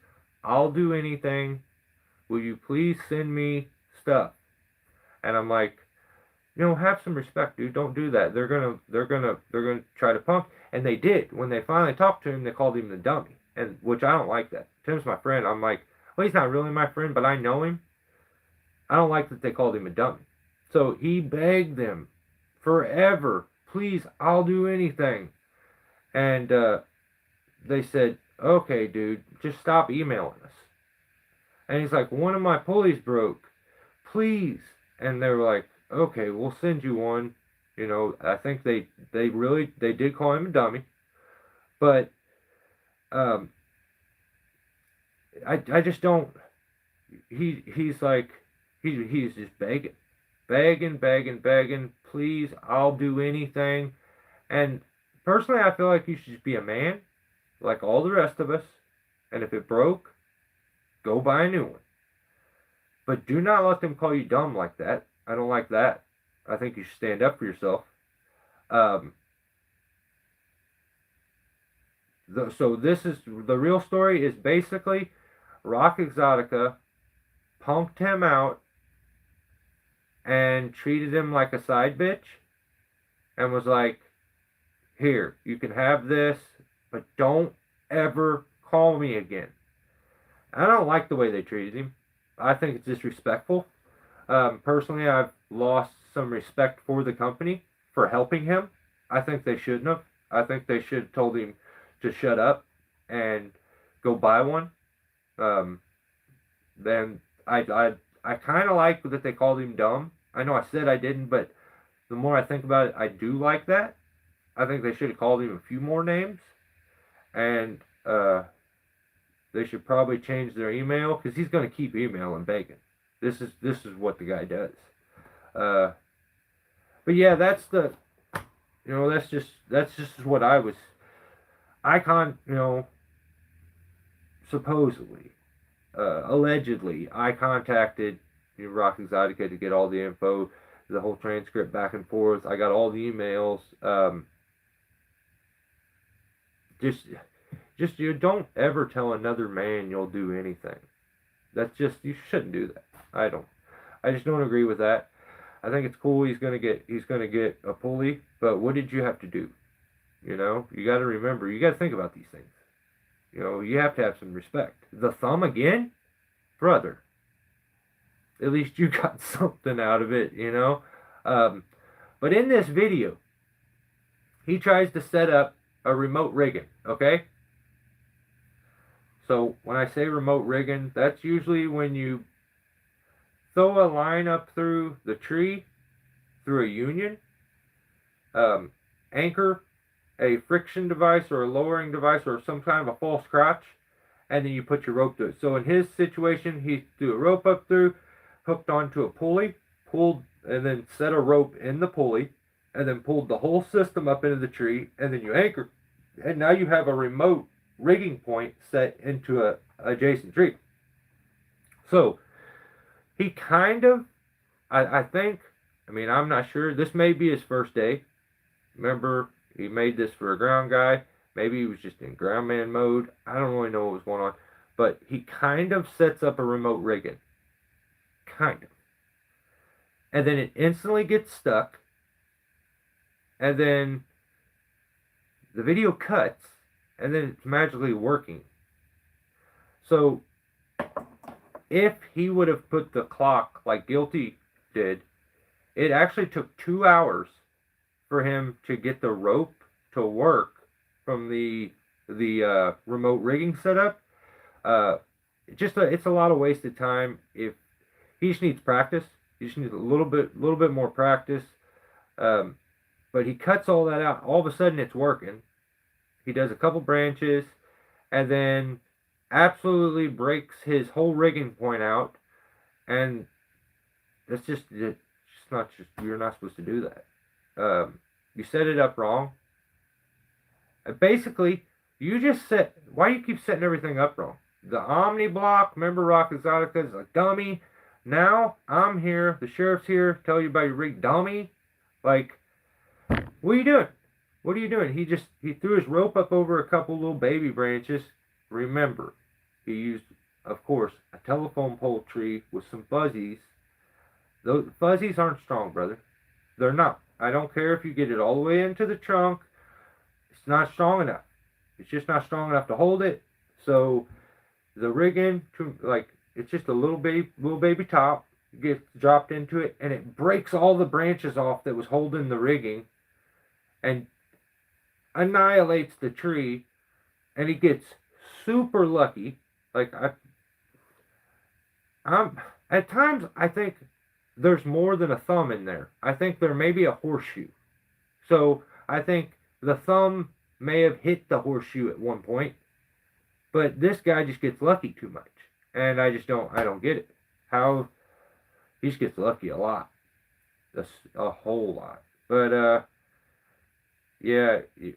I'll do anything. Will you please send me stuff? And I'm like, have some respect, dude. Don't do that. They're gonna try to punk. And they did. When they finally talked to him, they called him the dummy. And which I don't like that. Tim's my friend. I'm like, well, he's not really my friend, but I know him. I don't like that they called him a dummy. So he begged them forever, please, I'll do anything. And they said, okay, dude, just stop emailing us. And he's like, one of my pulleys broke, please. And they were like, okay, we'll send you one. I think they did call him a dummy. But I just don't. He's like, he's just begging. Please, I'll do anything. And personally, I feel like you should just be a man, like all the rest of us. And if it broke, go buy a new one. But do not let them call you dumb like that. I don't like that. I think you should stand up for yourself. So this is the real story. Is basically Rock Exotica punked him out and treated him like a side bitch and was like, here, you can have this, but don't ever call me again. I don't like the way they treated him. I think it's disrespectful. Personally, I've lost some respect for the company for helping him. I think they shouldn't have. I think they should have told him to shut up and go buy one. Um, then I kind of like that they called him dumb. I know I said I didn't, but the more I think about it, I do like that. I think they should have called him a few more names, and they should probably change their email because he's going to keep emailing begging. This is what the guy does. Uh, but yeah, that's just what I was. Supposedly, allegedly, I contacted Rock Exotica to get all the info, the whole transcript back and forth. I got all the emails. Just you don't ever tell another man you'll do anything. You shouldn't do that. I just don't agree with that. I think it's cool he's gonna get a pulley, but what did you have to do? You got to remember, you got to think about these things. You have to have some respect. The thumb again, brother. At least you got something out of it. But in this video, he tries to set up a remote rigging. Okay. So when I say remote rigging, that's usually when you throw a line up through the tree, through a union, anchor a friction device or a lowering device or some kind of a false crotch, and then you put your rope through it. So in his situation, he threw a rope up through, hooked onto a pulley, pulled, and then set a rope in the pulley, and then pulled the whole system up into the tree, and then you anchor, and now you have a remote rigging point set into a adjacent tree. So he kind of, I think, I'm not sure. This may be his first day. Remember, he made this for a ground guy. Maybe he was just in ground man mode. I don't really know what was going on. But he kind of sets up a remote rigging. Kind of. And then it instantly gets stuck. And then the video cuts. And then it's magically working. So if he would have put the clock like Guilty did, it actually took 2 hours for him to get the rope to work from the remote rigging setup. It's a lot of wasted time. If he just needs practice, he just needs a little bit more practice. But he cuts all that out. All of a sudden, it's working. He does a couple branches, and then absolutely breaks his whole rigging point out. And that's just not just you're not supposed to do that. You set it up wrong. Basically, why do you keep setting everything up wrong? The Omni block, remember Rock Exotica is a dummy. Now, I'm here, the sheriff's here, tell you about your rig dummy. Like, what are you doing? What are you doing? He threw his rope up over a couple little baby branches. Remember, he used, of course, a telephone pole tree with some fuzzies. Those fuzzies aren't strong, brother. They're not. I don't care if you get it all the way into the trunk. It's not strong enough. It's just not strong enough to hold it. So the rigging, it's just a little baby top gets dropped into it, and it breaks all the branches off that was holding the rigging, and annihilates the tree. And he gets super lucky. I'm at times I think there's more than a thumb in there. I think there may be a horseshoe. So I think the thumb may have hit the horseshoe at one point, but this guy just gets lucky too much, and I don't get it. How he just gets lucky a lot, a whole lot. But yeah, you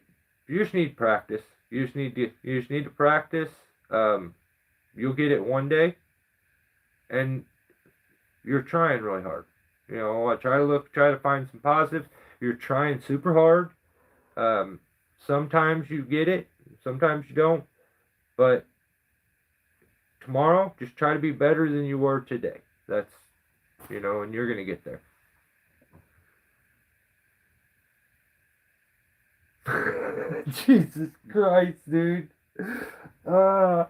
just need practice. You just need to practice. You'll get it one day, and you're trying really hard. I try to find some positives. You're trying super hard. Sometimes you get it, sometimes you don't. But tomorrow, just try to be better than you were today. That's, and you're gonna get there. Jesus Christ, dude. Because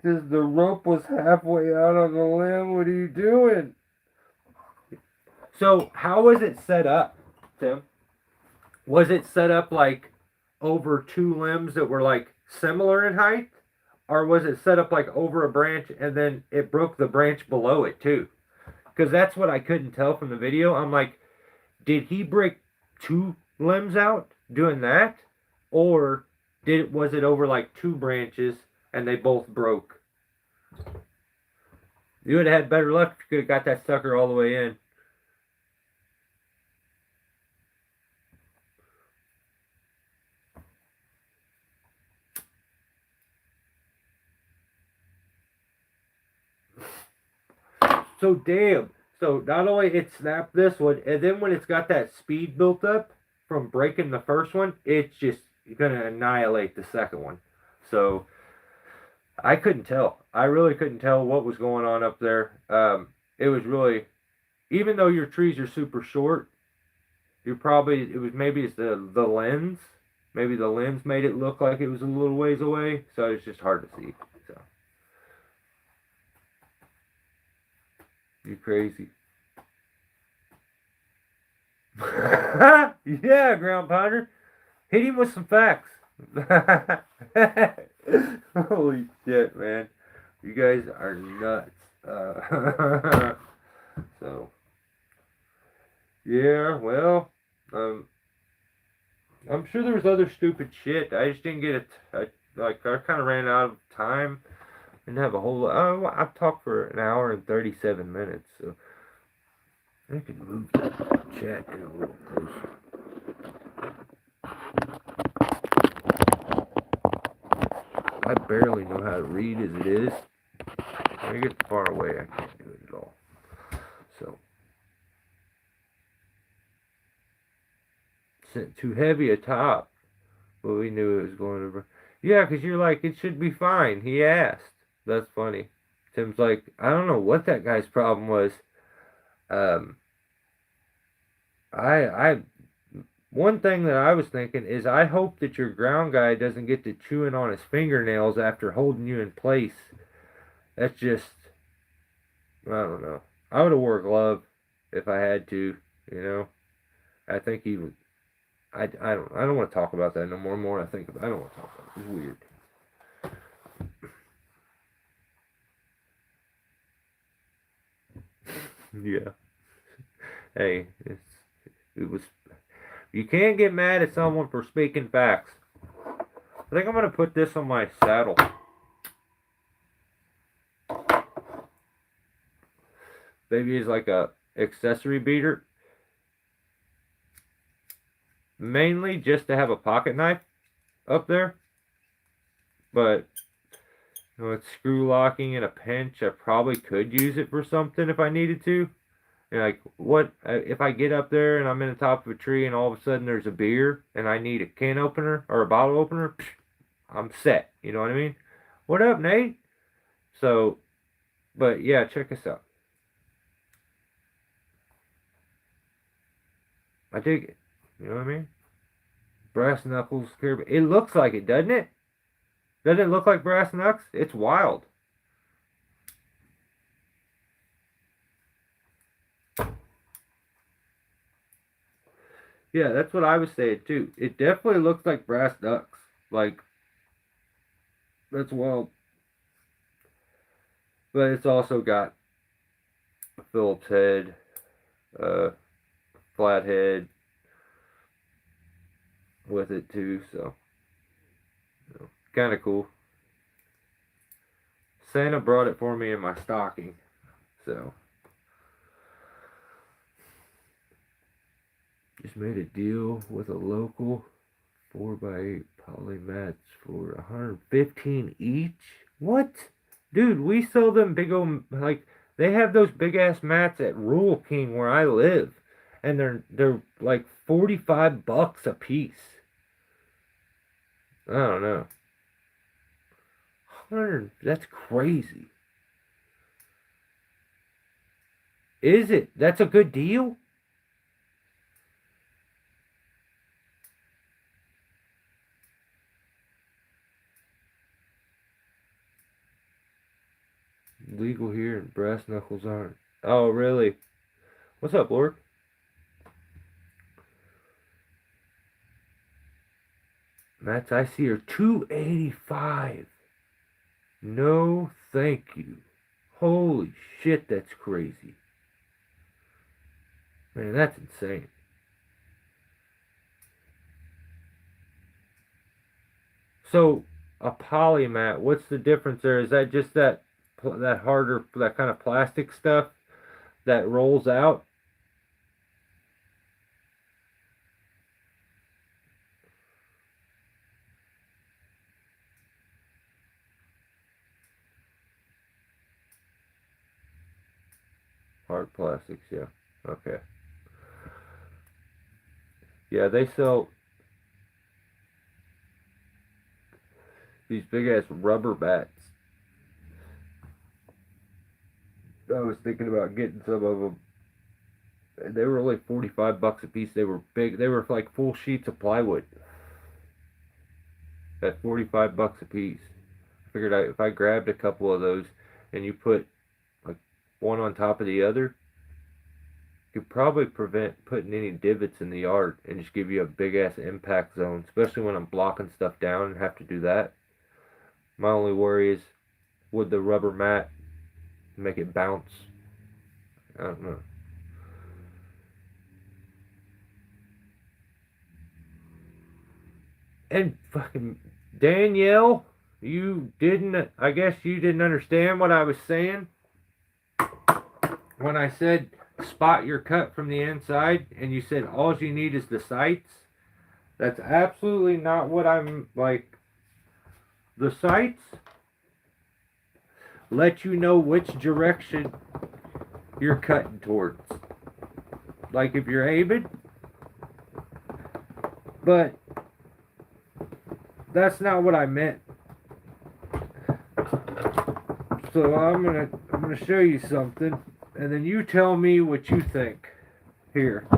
the rope was halfway out on the limb. What are you doing? So how was it set up, Tim? Was it set up like over two limbs that were like similar in height? Or was it set up like over a branch and then it broke the branch below it too? Because that's what I couldn't tell from the video. I'm like, did he break two limbs out doing that? Or was it over like two branches and they both broke? You would have had better luck if you could have got that sucker all the way in. So damn. So not only it snapped this one, and then when it's got that speed built up from breaking the first one, it's just gonna annihilate the second one. So I couldn't tell. I really couldn't tell what was going on up there. It was really, even though your trees are super short, maybe it's the lens. Maybe the lens made it look like it was a little ways away, so it's just hard to see. So you crazy. Yeah, ground pounder. Hit him with some facts. Holy shit, man. You guys are nuts. So, yeah, well, I'm sure there was other stupid shit. I just didn't get it. I kind of ran out of time. Didn't have a whole lot. Oh, I've talked for an hour and 37 minutes, so I can move the chat in a little closer. I barely know how to read as it is. When I get far away, I can't do it at all. So, sent too heavy a top, but we knew it was going to. Yeah, because you're like, it should be fine. He asked. That's funny. Tim's like, I don't know what that guy's problem was. I one thing that I was thinking is I hope that your ground guy doesn't get to chewing on his fingernails after holding you in place. That's just, I don't know. I would have wore a glove if I had to, you know. I think he would. I don't want to talk about that no more. The more I think about it, I don't want to talk about it. It's weird. Yeah. Hey, it was. You can't get mad at someone for speaking facts. I think I'm gonna put this on my saddle. Maybe it's like a accessory beater. Mainly just to have a pocket knife up there. But you know, it's screw locking in a pinch. I probably could use it for something if I needed to. And like, what if I get up there and I'm in the top of a tree and all of a sudden there's a beer and I need a can opener or a bottle opener? I'm set. You know what I mean? What up, Nate? So, but yeah, check this out. I dig it. You know what I mean? Brass knuckles. It looks like it, doesn't it? Doesn't it look like brass knucks? It's wild. Yeah, that's what I was saying too. It definitely looks like brass knucks. Like, that's wild. But it's also got a Phillips head, flat head with it too, so you know, kind of cool. Santa brought it for me in my stocking, so just made a deal with a local 4x8 poly mats for 115 each. What? Dude, we sell them big old, like, they have those big ass mats at Rural King where I live, and they're like $45 a piece. I don't know. 100, that's crazy. Is it? That's a good deal? Legal here and brass knuckles aren't. Oh, really? What's up, Lord? That's, I see her, 285. No, thank you. Holy shit, that's crazy. Man, that's insane. So, a polymat, what's the difference there? Is that just that harder, that kind of plastic stuff that rolls out? Hard plastics, yeah. Okay. Yeah, they sell these big ass rubber bats. I was thinking about getting some of them. They were only 45 bucks a piece. They were big. They were like full sheets of plywood at 45 bucks a piece. I figured if I grabbed a couple of those and you put like one on top of the other, you could probably prevent putting any divots in the yard and just give you a big ass impact zone, especially when I'm blocking stuff down and have to do that. My only worry is, would the rubber mat make it bounce? I don't know. And fucking Danielle, I guess you didn't understand what I was saying when I said spot your cut from the inside and you said all you need is the sights. That's absolutely not what I'm like. The sights let you know which direction you're cutting towards. Like if you're aiming, but that's not what I meant. So I'm gonna show you something, and then you tell me what you think. Here.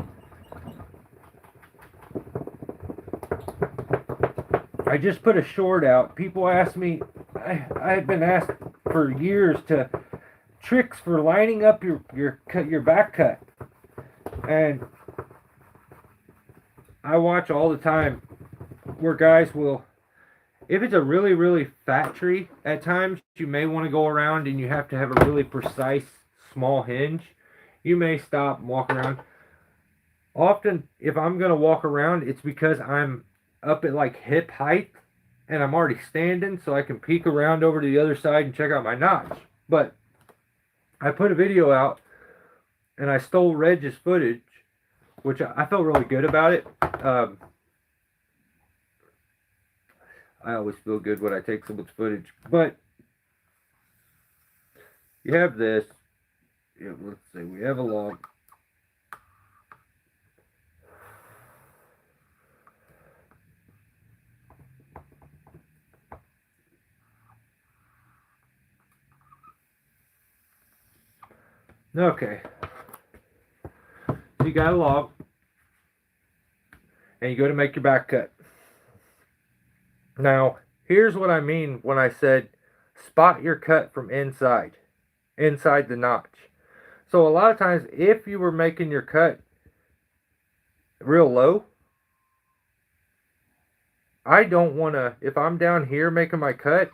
I just put a short out. People ask me, I had been asked for years to tricks for lining up your back cut, and I watch all the time where guys will, if it's a really really fat tree, at times you may want to go around and you have to have a really precise small hinge. You may stop and walk around. Often, if I'm gonna walk around, it's because I'm up at like hip height and I'm already standing, so I can peek around over to the other side and check out my notch. But I put a video out and I stole Reg's footage, which I felt really good about it. I always feel good when I take someone's footage. But you have this. Yeah, let's see. We have a log. Okay. So you got a log. And you go to make your back cut. Now, here's what I mean when I said spot your cut from inside the notch. So a lot of times, if you were making your cut real low, I don't want to, if I'm down here making my cut,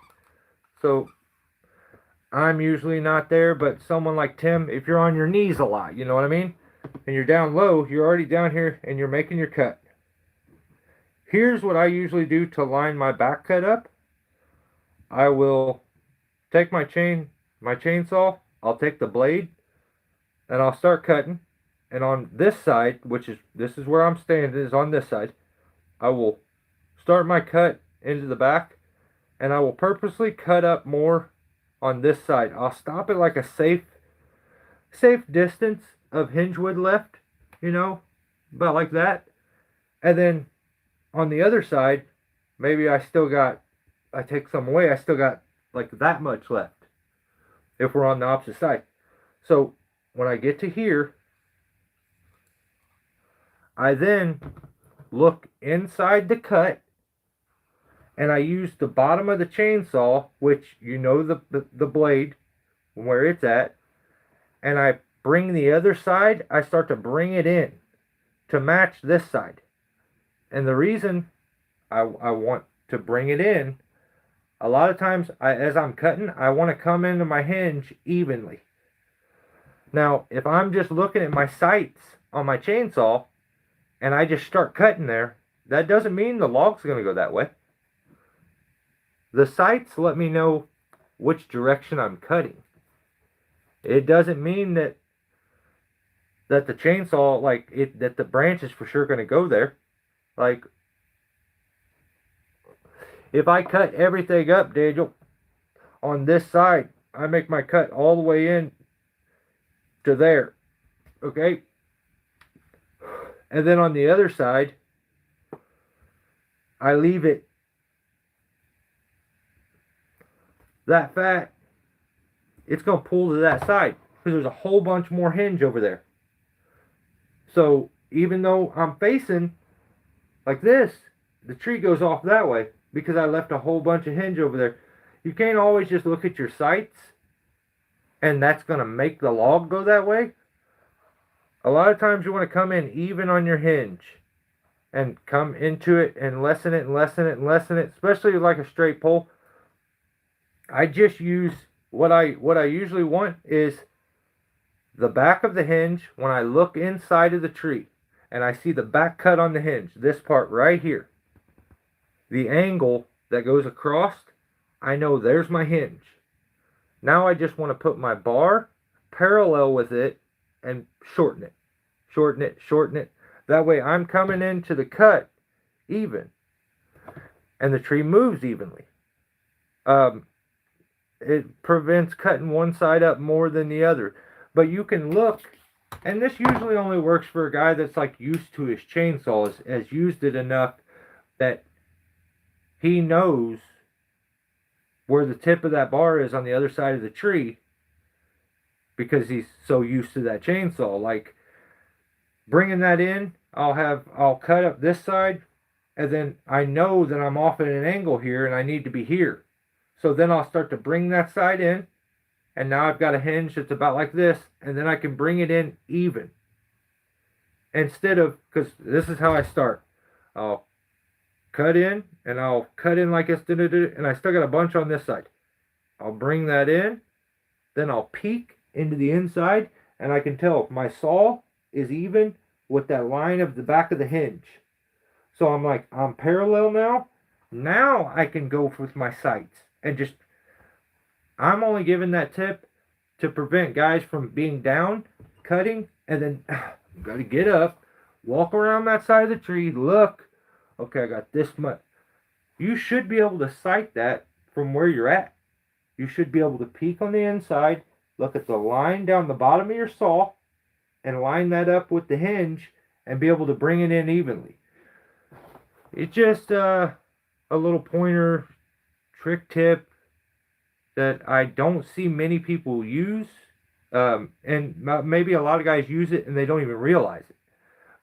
so I'm usually not there, but someone like Tim, if you're on your knees a lot, you know what I mean? And you're down low, you're already down here and you're making your cut. Here's what I usually do to line my back cut up. I will take my chainsaw, I'll take the blade, and I'll start cutting. And on this side, this is where I'm standing, is on this side, I will start my cut into the back, and I will purposely cut up more on this side. I'll stop at like a safe distance of hinge wood left, about like that. And then on the other side, maybe I take some away, I still got like that much left if we're on the opposite side. So when I get to here, I then look inside the cut and I use the bottom of the chainsaw, which the blade, where it's at, and I bring the other side, I start to bring it in to match this side. And the reason I want to bring it in. A lot of times, as I'm cutting, I want to come into my hinge evenly. Now, if I'm just looking at my sights on my chainsaw and I just start cutting there, that doesn't mean the log's going to go that way. The sights let me know which direction I'm cutting. It doesn't mean that the chainsaw, that the branch is for sure going to go there. Like, if I cut everything up, Daniel, on this side, I make my cut all the way in to there, okay? And then on the other side, I leave it that fat, it's going to pull to that side because there's a whole bunch more hinge over there. So even though I'm facing like this, the tree goes off that way because I left a whole bunch of hinge over there. You can't always just look at your sights and that's going to make the log go that way. A lot of times you want to come in even on your hinge and come into it and lessen it and lessen it and lessen it, especially like a straight pole. I just use what I usually want is the back of the hinge when I look inside of the tree and I see the back cut on the hinge, this part right here. The angle that goes across, I know there's my hinge. Now I just want to put my bar parallel with it and shorten it. Shorten it, shorten it. That way I'm coming into the cut even. And the tree moves evenly. It prevents cutting one side up more than the other. But you can look, and this usually only works for a guy that's like used to his chainsaw, has used it enough that he knows where the tip of that bar is on the other side of the tree because he's so used to that chainsaw. Like bringing that in, I'll cut up this side and then I know that I'm off at an angle here and I need to be here. So then I'll start to bring that side in and now I've got a hinge that's about like this and then I can bring it in even. Instead of, because this is how I start. I'll cut in and I'll cut in like this and I still got a bunch on this side. I'll bring that in, then I'll peek into the inside and I can tell my saw is even with that line of the back of the hinge. So I'm like, I'm parallel now. Now I can go with my sights and just, I'm only giving that tip to prevent guys from being down, cutting, and then got to get up, walk around that side of the tree, look, okay, I got this much. You should be able to sight that from where you're at. You should be able to peek on the inside, look at the line down the bottom of your saw, and line that up with the hinge, and be able to bring it in evenly. It's just a little pointer trick tip that I don't see many people use. And maybe a lot of guys use it and they don't even realize it.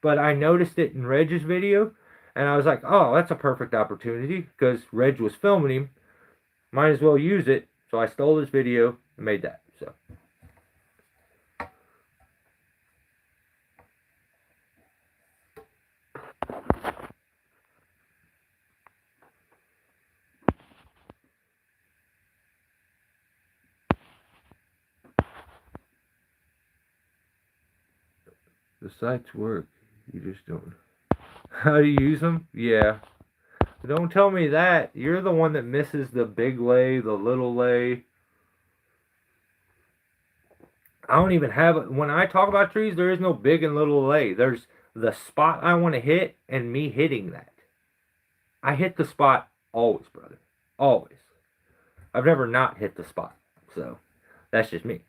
But I noticed it in Reg's video, and I was like, oh, that's a perfect opportunity because Reg was filming him. Might as well use it. So I stole his video and made that. So. The sites work. You just don't. How do you use them? Yeah. Don't tell me that. You're the one that misses the big lay, the little lay. I don't even have it. When I talk about trees, there is no big and little lay. There's the spot I want to hit and me hitting that. I hit the spot always, brother. Always. I've never not hit the spot. So, that's just me.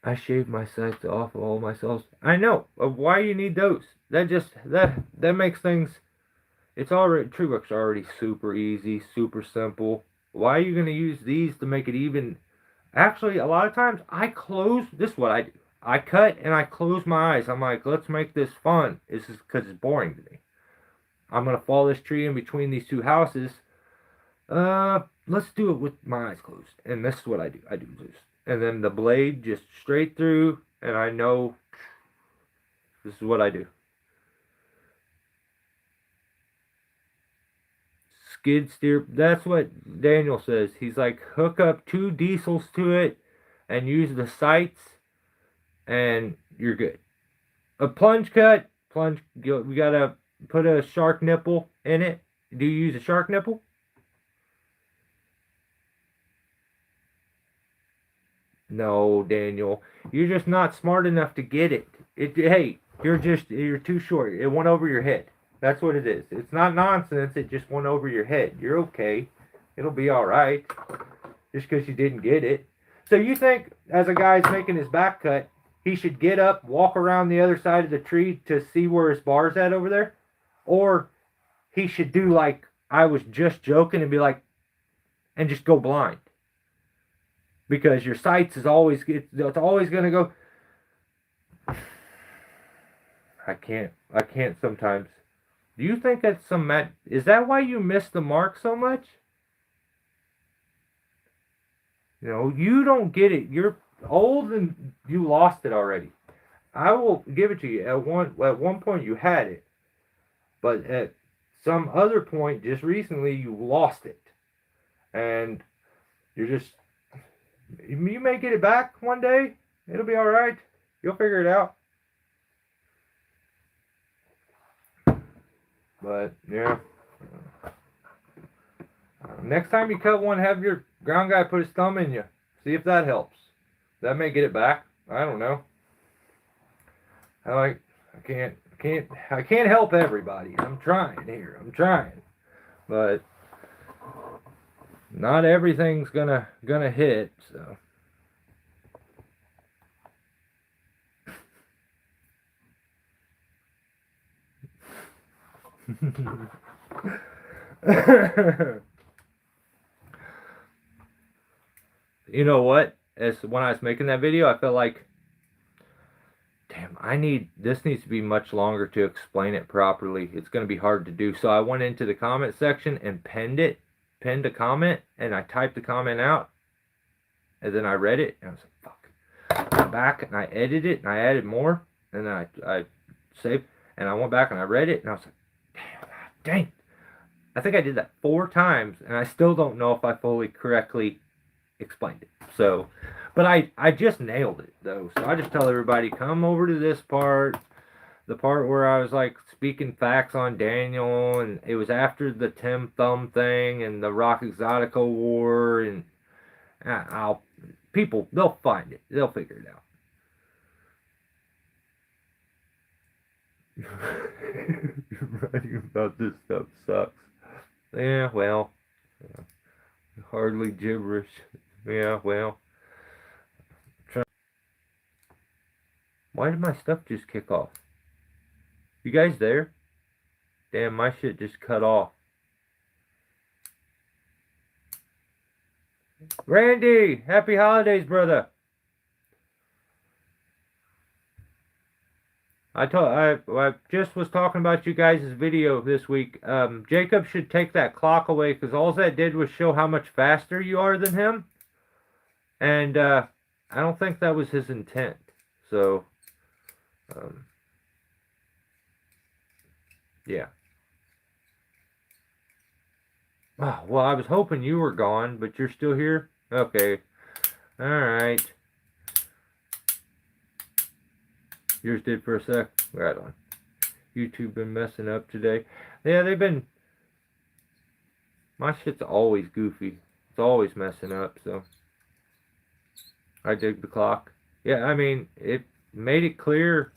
I shaved my sights off of all my cells. I know. Why you need those? That makes things. It's already, tree work's already super easy, super simple. Why are you going to use these to make it even? Actually, a lot of times this is what I do. I cut and I close my eyes. I'm like, let's make this fun. This is because it's boring to me. I'm going to follow this tree in between these two houses. Let's do it with my eyes closed. And this is what I do. I do this. And then the blade just straight through, and I know this is what I do. skid steer. That's what Daniel says. He's like, hook up 2 diesels to it and use the sights, and you're good. A plunge cut, we gotta put a shark nipple in it. Do you use a shark nipple? No, Daniel. You're just not smart enough to get it. Hey, you're too short. It went over your head. That's what it is. It's not nonsense. It just went over your head. You're okay. It'll be all right. Just because you didn't get it. So you think, as a guy's making his back cut, he should get up, walk around the other side of the tree to see where his bar's at over there? Or he should do like I was just joking and be like, and just go blind? Because your sights is always, it's always going to go. I can't sometimes. Do you think that's is that why you miss the mark so much? You know, you don't get it. You're old and you lost it already. I will give it to you. At one point you had it, but at some other point just recently you lost it, and you're just. You may get it back one day. It'll be all right. You'll figure it out. But yeah. Next time you cut one, have your ground guy put his thumb in you. See if that helps. That may get it back. I don't know. I can't help everybody. I'm trying here. But not everything's gonna hit, so. You know what? As when I was making that video, I felt like, damn, this needs to be much longer to explain it properly. It's gonna be hard to do. So I went into the comment section and pinned a comment, and I typed the comment out, and then I read it, and I was like, fuck. I went back and I edited it, and I added more, and then I saved, and I went back and I read it, and I was like, dang. I think I did that 4 times, and I still don't know if I fully correctly explained it. So, but I just nailed it, though. So I just tell everybody, come over to this part, the part where I was like speaking facts on Daniel, and it was after the Tim Thumb thing and the Rock Exotico war, and they'll find it, they'll figure it out. Writing about this stuff sucks. Yeah, well, hardly gibberish. Yeah, well. Why did my stuff just kick off? You guys there? Damn, my shit just cut off. Randy, happy holidays, brother. I just was talking about you guys' video this week. Jacob should take that clock away, because all that did was show how much faster you are than him. And I don't think that was his intent. So, yeah. Oh, well, I was hoping you were gone, but you're still here? Okay. Alright. Yours did for a sec. Right on. YouTube been messing up today. Yeah, my shit's always goofy. It's always messing up, so. I dig the clock. Yeah, I mean, it made it clear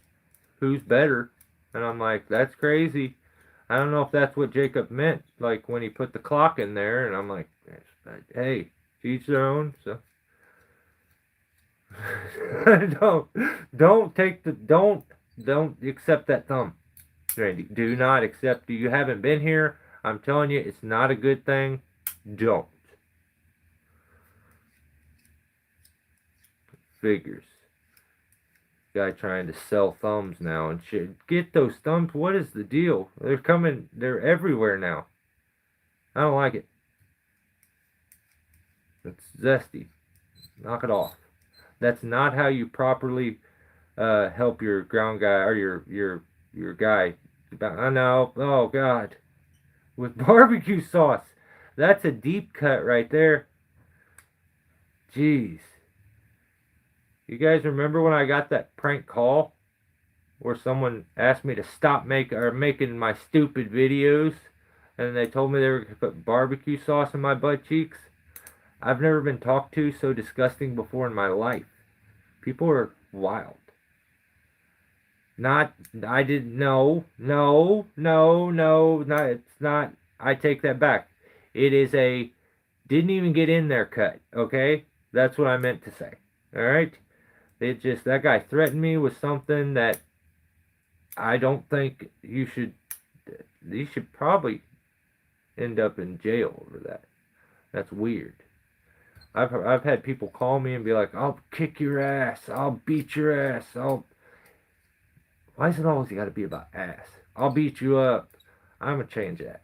who's better. And I'm like, that's crazy. I don't know if that's what Jacob meant, like when he put the clock in there. And I'm like, hey, each their own, so. don't accept that thumb, Randy. Do not accept. You haven't been here. I'm telling you, it's not a good thing. Don't. Figures. Guy trying to sell thumbs now and shit. Get those thumbs. What is the deal? They're coming. They're everywhere now. I don't like it. It's zesty. Knock it off. That's not how you properly help your ground guy or your guy. I know. Oh God, with barbecue sauce. That's a deep cut right there. Jeez. You guys remember when I got that prank call where someone asked me to stop making my stupid videos, and they told me they were going to put barbecue sauce in my butt cheeks? I've never been talked to so disgusting before in my life. People are wild. Not, I didn't, no, it's not, I take that back. It is a, didn't even get in there cut, okay? That's what I meant to say, alright? That guy threatened me with something that I don't think you should probably end up in jail over that. That's weird. I've had people call me and be like, I'll kick your ass, I'll beat your ass, why is it always got to be about ass? I'll beat you up. I'm gonna change that.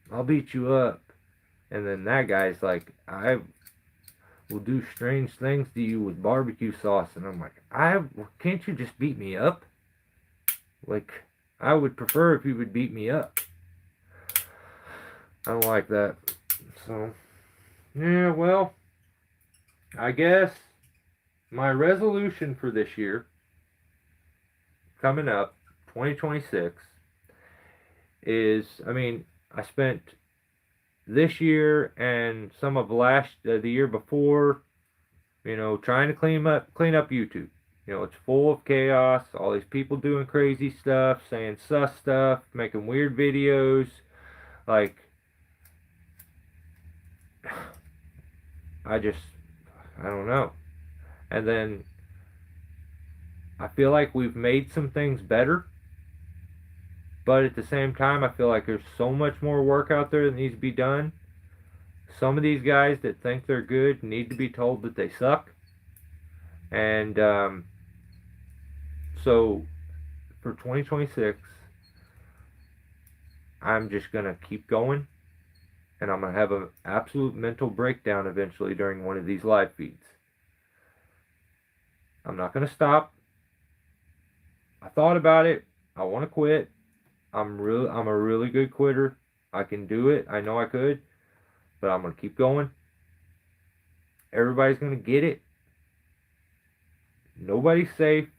I'll beat you up. And then that guy's like, I will do strange things to you with barbecue sauce. And I'm like, can't you just beat me up? Like, I would prefer if you would beat me up. I don't like that. So, yeah, well, I guess my resolution for this year, coming up, 2026, is, I spent this year and some of the year before, trying to clean up YouTube. It's full of chaos, all these people doing crazy stuff, saying sus stuff, making weird videos, like, I don't know. And then I feel like we've made some things better, but at the same time, I feel like there's so much more work out there that needs to be done. Some of these guys that think they're good need to be told that they suck. And so for 2026, I'm just going to keep going. And I'm going to have an absolute mental breakdown eventually during one of these live feeds. I'm not going to stop. I thought about it. I want to quit. I'm a really good quitter. I can do it. I know I could. But I'm going to keep going. Everybody's going to get it. Nobody's safe.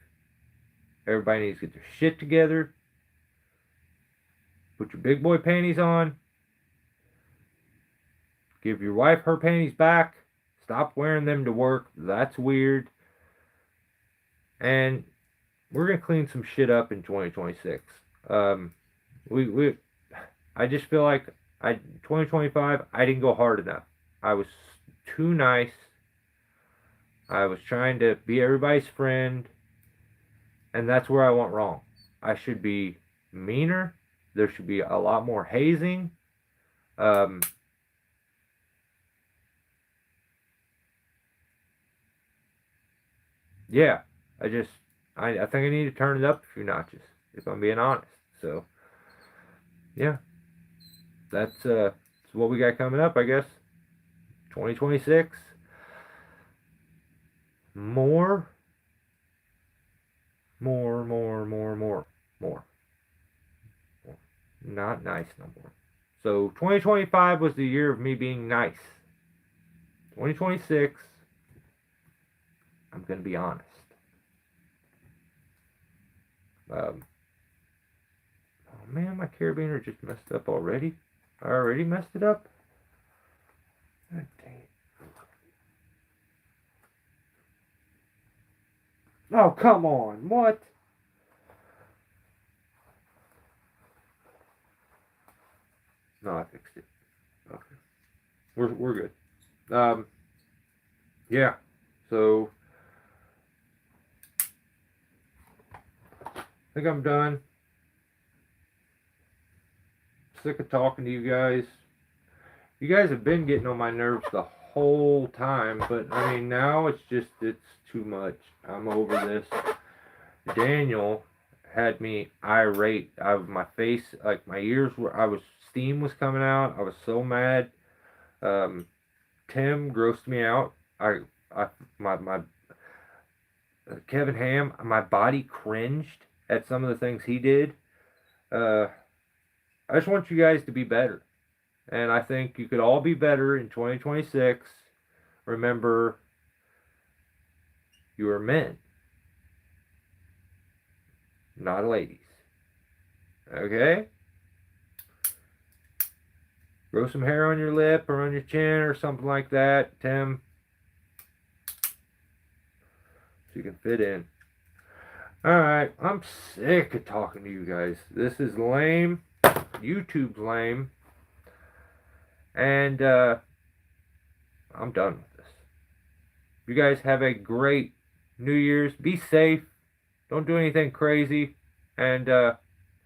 Everybody needs to get their shit together. Put your big boy panties on. Give your wife her panties back. Stop wearing them to work. That's weird. And we're going to clean some shit up in 2026. I just feel like 2025, I didn't go hard enough. I was too nice. I was trying to be everybody's friend. And that's where I went wrong. I should be meaner. There should be a lot more hazing. Yeah, I think I need to turn it up a few notches, if I'm being honest. So, yeah, that's what we got coming up, I guess. 2026. More. Not nice no more. So 2025 was the year of me being nice. 2026, I'm going to be honest. Oh man, my carabiner just messed up already. I already messed it up? God dang it. Oh, come on. What? No, I fixed it. Okay. We're good. Yeah. So I think I'm done. Sick of talking to you guys. You guys have been getting on my nerves the whole time, but now it's too much. I'm over this. Daniel had me irate. My face, like my ears steam was coming out. I was so mad. Tim grossed me out. My Kevin Ham, my body cringed at some of the things he did. I just want you guys to be better. And I think you could all be better in 2026. Remember, you are men, not ladies. Okay? Grow some hair on your lip or on your chin or something like that, Tim, so you can fit in. Alright, I'm sick of talking to you guys. This is lame. YouTube's lame. And I'm done with this. You guys have a great New Year's. Be safe. Don't do anything crazy. And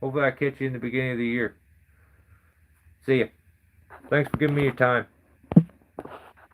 hopefully I catch you in the beginning of the year. See ya. Thanks for giving me your time.